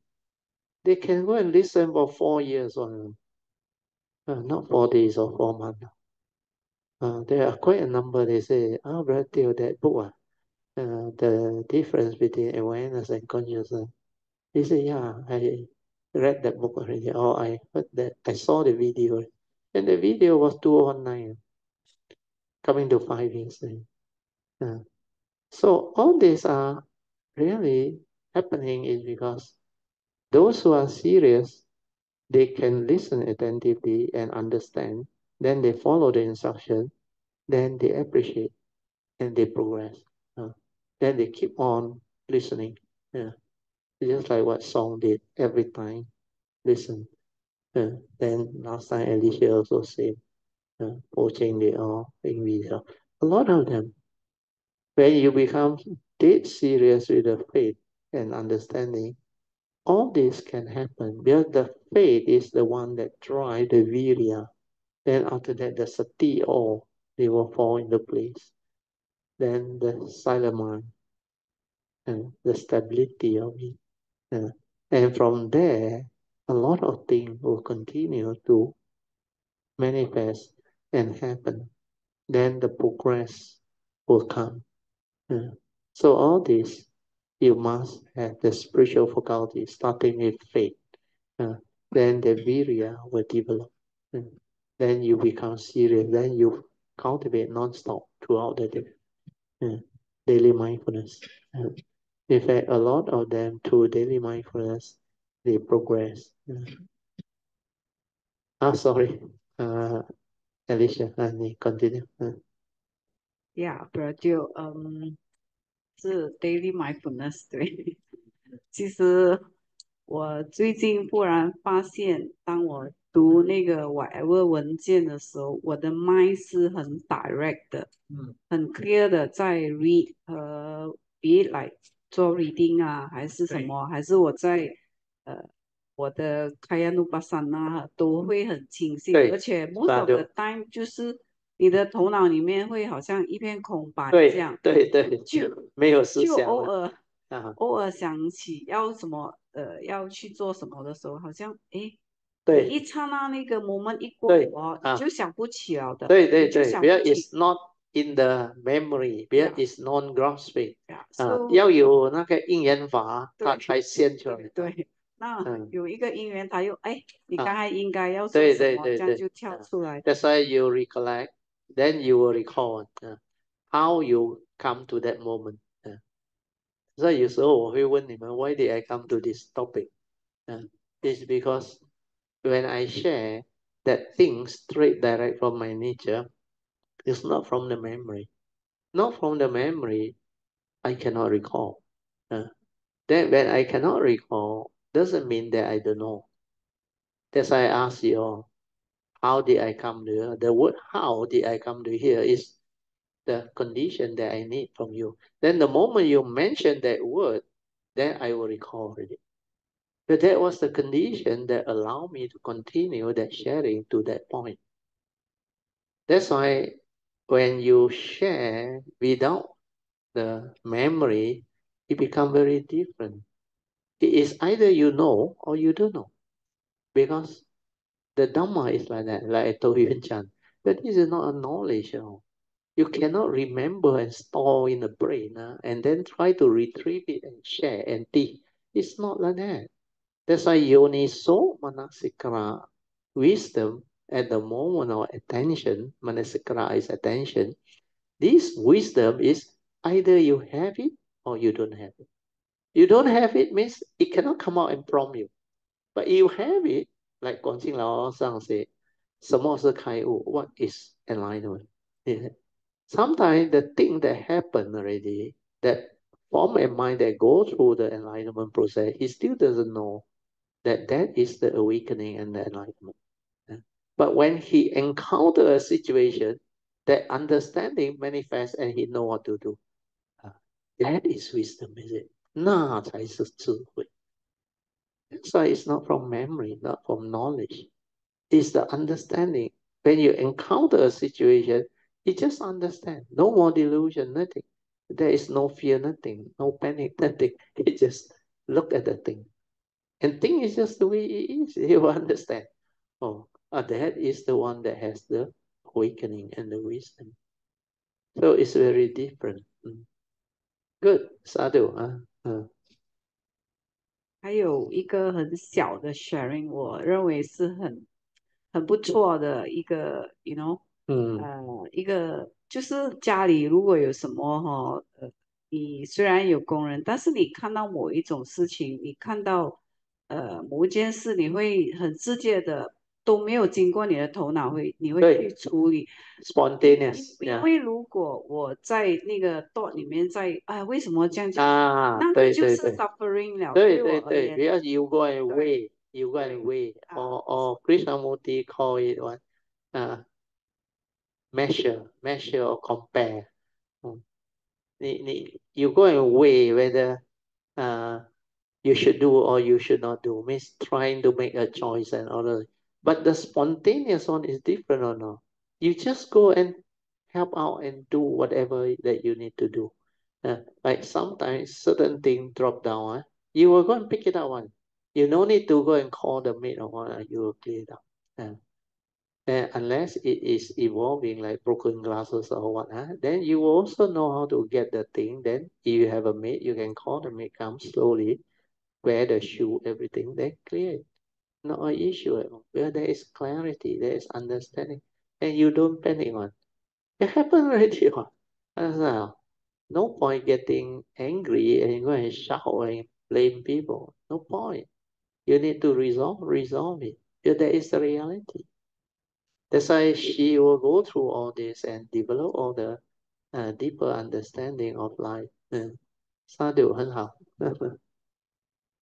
They can go and listen for 4 years on, not 4 days or 4 months. There are quite a number. They say, brother, that book, the difference between awareness and consciousness. He said, yeah, I read that book already, or I heard that, I saw the video. And the video was 2019, coming to 5 years. So all these are really happening is because those who are serious, they can listen attentively and understand. Then they follow the instruction. Then they appreciate and they progress. Then they keep on listening. Just like what song did every time. Listen. Then last time Alicia also said, coaching they all in video. A lot of them. When you become dead serious with the faith and understanding, all this can happen because the faith is the one that drives the virya. Then after that, the sati all they will fall into place. Then the silent mind and the stability of it. And from there, a lot of things will continue to manifest and happen. Then the progress will come. So all this, you must have the spiritual faculty, starting with faith. Then the virya will develop. Then you become serious. Then you cultivate non-stop throughout the day. Daily mindfulness. In fact, a lot of them through daily mindfulness, they progress. Sorry, Alicia, continue. Yeah, brother, 是 daily mindfulness 对。其实我最近忽然发现，当我读那个 whatever 文件的时候，我的 mind 是很 direct 的，很 clear 的在 read 和 be like 做 reading 啊，还是什么，还是我在我的 kaya nupasana 都会很清晰，而且 most of the time 就是你的头脑里面会好像一片空白这样，对，就没有思想，就偶尔想起要什么要去做什么的时候，好像你一刹那那个 moment 一过你就想不起了的。对，because it's not in the memory, because it's non-grasping. 要有那个因缘法，它才现出来。对，那有一个因缘，它又你刚才应该要做什么，这样就跳出来。That's why you recollect, then you will recall how you come to that moment. 所以有时候我会问你们 ，Why did I come to this topic? It's because when I share that things straight direct from my nature, it's not from the memory. Not from the memory, I cannot recall. Then when I cannot recall, doesn't mean that I don't know. That's why I ask you, how did I come to the word how did I come to here is the condition that I need from you. Then the moment you mention that word, then I will recall already. But that was the condition that allowed me to continue that sharing to that point. That's why when you share without the memory, it becomes very different. It is either you know or you don't know. Because the Dhamma is like that, like I told you in Chan. But this is not a knowledge. You cannot remember and store in the brain and then try to retrieve it and share and teach. It's not like that. That's why yoniso manasikara, wisdom at the moment of attention, manasikara is attention. This wisdom is either you have it or you don't have it. You don't have it means it cannot come out and prompt you. But you have it, like 广清老和尚 say, 什么是开悟? What is enlightenment? Yeah. Sometimes the thing that happened already, that form a mind that go through the enlightenment process, he still doesn't know that that is the awakening and the enlightenment. Yeah. But when he encounter a situation, that understanding manifests and he know what to do. That is wisdom, is it? 那才是智慧. That's why it's not from memory, not from knowledge. It's the understanding. When you encounter a situation, you just understand. No more delusion, nothing. There is no fear, nothing. No panic, nothing. You just look at the thing. And thing is just the way it is. You understand. Oh, that is the one that has the awakening and the wisdom. So it's very different. Good. Sadhu. 还有一个很小的 sharing，我认为是很不错的一个，you know，一个就是家里如果有什么你虽然有工人，但是你看到某一种事情，你看到某一件事，你会很直接的都没有经过你的头脑，你会去处理 ，spontaneous。因为如果我在那个 thought 里面为什么这样讲？那对就是 suffering 了，对我而言。because you go and weigh, you go and weigh, or Krishnamurti call it what? Measure or compare. You go and weigh whether you should do or you should not do. Means trying to make a choice and all. But the spontaneous one is different or not. You just go and help out and do whatever that you need to do. Like sometimes certain thing drop down. You will go and pick it up one. You no need to go and call the maid or what. You will clear it up. Unless it is evolving like broken glasses or what, then you also know how to get the thing. Then if you have a maid, you can call the maid come slowly, wear the shoe, everything, then clear it. Not an issue at all. Where there is clarity, there is understanding, and you don't panic one. It happened already one. No point getting angry and go and shout and blame people. No point. You need to resolve it. If there is a reality. That's why she will go through all this and develop all the deeper understanding of life. 沙柳很好。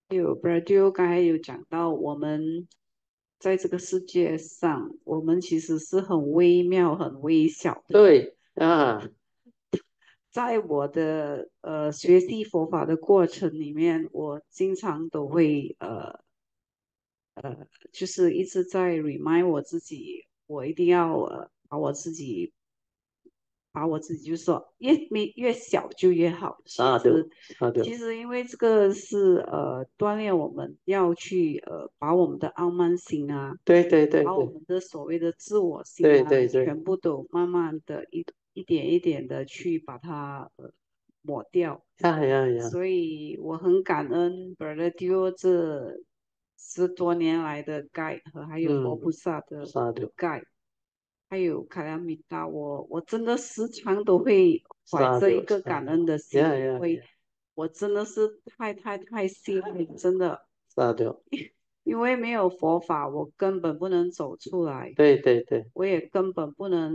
有 Brad 刚才有讲到，我们在这个世界上，我们其实是很微妙、很微小的。对在我的学习佛法的过程里面，我经常都会就是一直在 remind 我自己，我一定要把我自己就是说越小就越好。其实因为这个是锻炼我们要去把我们的傲慢心啊，对，把我们的所谓的自我心啊，全部都慢慢的一点一点的去把它抹掉。所以我很感恩 Brother Dio 这10多年来的 guide 和还有佛菩萨的 guide。还有卡拉米达，我真的时常都会怀着一个感恩的心，我真的是太幸运，真的。因为没有佛法，我根本不能走出来。对。我也根本不能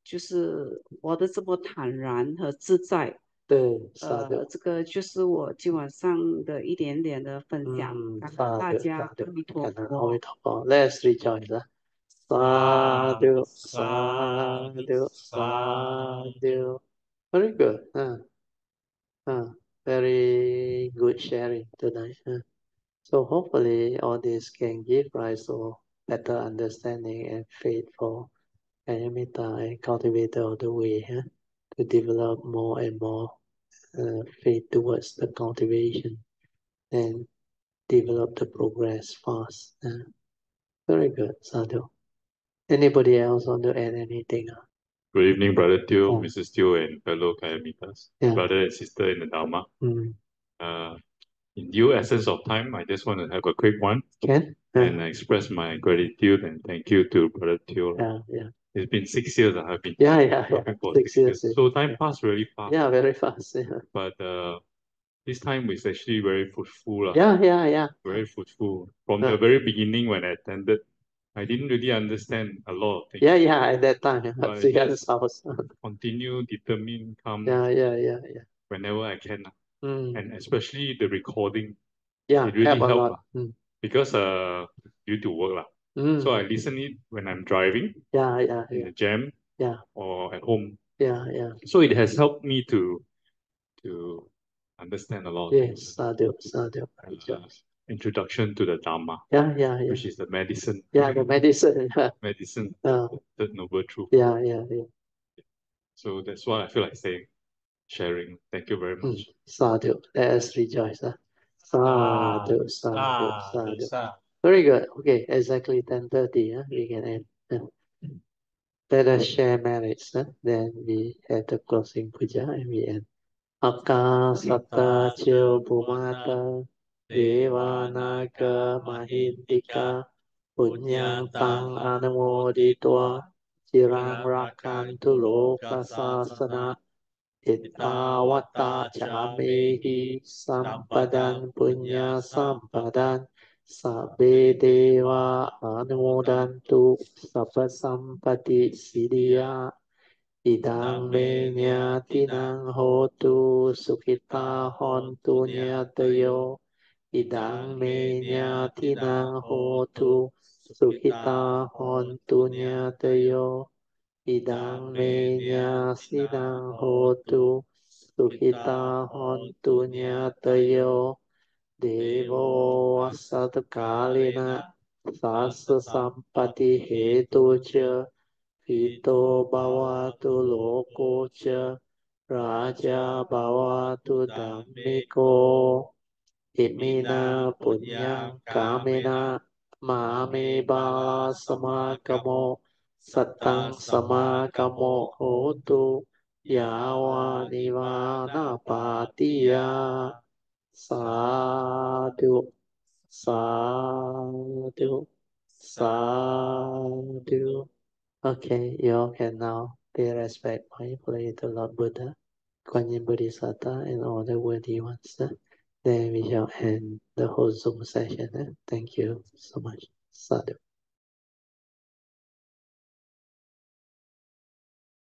就是活得这么坦然和自在。这个就是我今晚上的一点点的分享，感恩大家，阿弥陀佛。Let's rejoice. Sadhu. Very good. Very good sharing tonight. So hopefully all this can give rise to better understanding and faith for Ayamita and cultivator of the way to develop more and more faith towards the cultivation. then develop the progress fast. Very good, sadhu. Anybody else want to add anything? Good evening, Brother Teo, Mrs. Teo, and fellow Kayamitas, brother and sister in the Dharma. In due essence of time, I just want to have a quick one. And express my gratitude and thank you to Brother Teo. It's been 6 years I have been talking for 6 years. So time passed really fast. Yeah, very fast. But this time is actually very fruitful. Very fruitful. From the very beginning when I attended, I didn't really understand a lot of things. At that time. But I just continue, determine, come whenever I can. And especially the recording. It really helped. Because due to work. So I listen it when I'm driving. In the jam. Or at home. So it has helped me to understand a lot of things. Sadhu. Introduction to the Dharma. Which is the medicine. The medicine. Medicine. The noble truth. So that's what I feel like saying. Sharing. Thank you very much. Sadhu. Let us rejoice. Sadhu. Very good. Okay, exactly 10:30. We can end. Let us share merits. Then we have the closing puja and we end. Akasata Chil Bhumata Devanaga Mahintika Punyantang Anamoditwa Chirang Rakantu Loka Sasana Ittavata Chamehi Sampadan Punya Sampadan Sabbe Deva Anumodantu Sabba Sampati Siddhya Idang me nyatinang hotu sukita hontu nyatayo. Idang me nyatinang hotu sukita hontu nyatayo. Idang me nyasinang hotu sukita hontu nyatayo. Devo asatakalina sasa sampati hetu cha. Pito bhavatu loko cha raja bhavatu dhammiko imina punyang kamena mame bala samakamo satang samakamo hotu yawa nivana patiya sadhu sadhu sadhu. Okay, you all can now pay respect mindfully to Lord Buddha, Kuan Yin Bodhisattva, and all the worthy ones. Then we shall end the whole Zoom session. Thank you so much. Sadhu.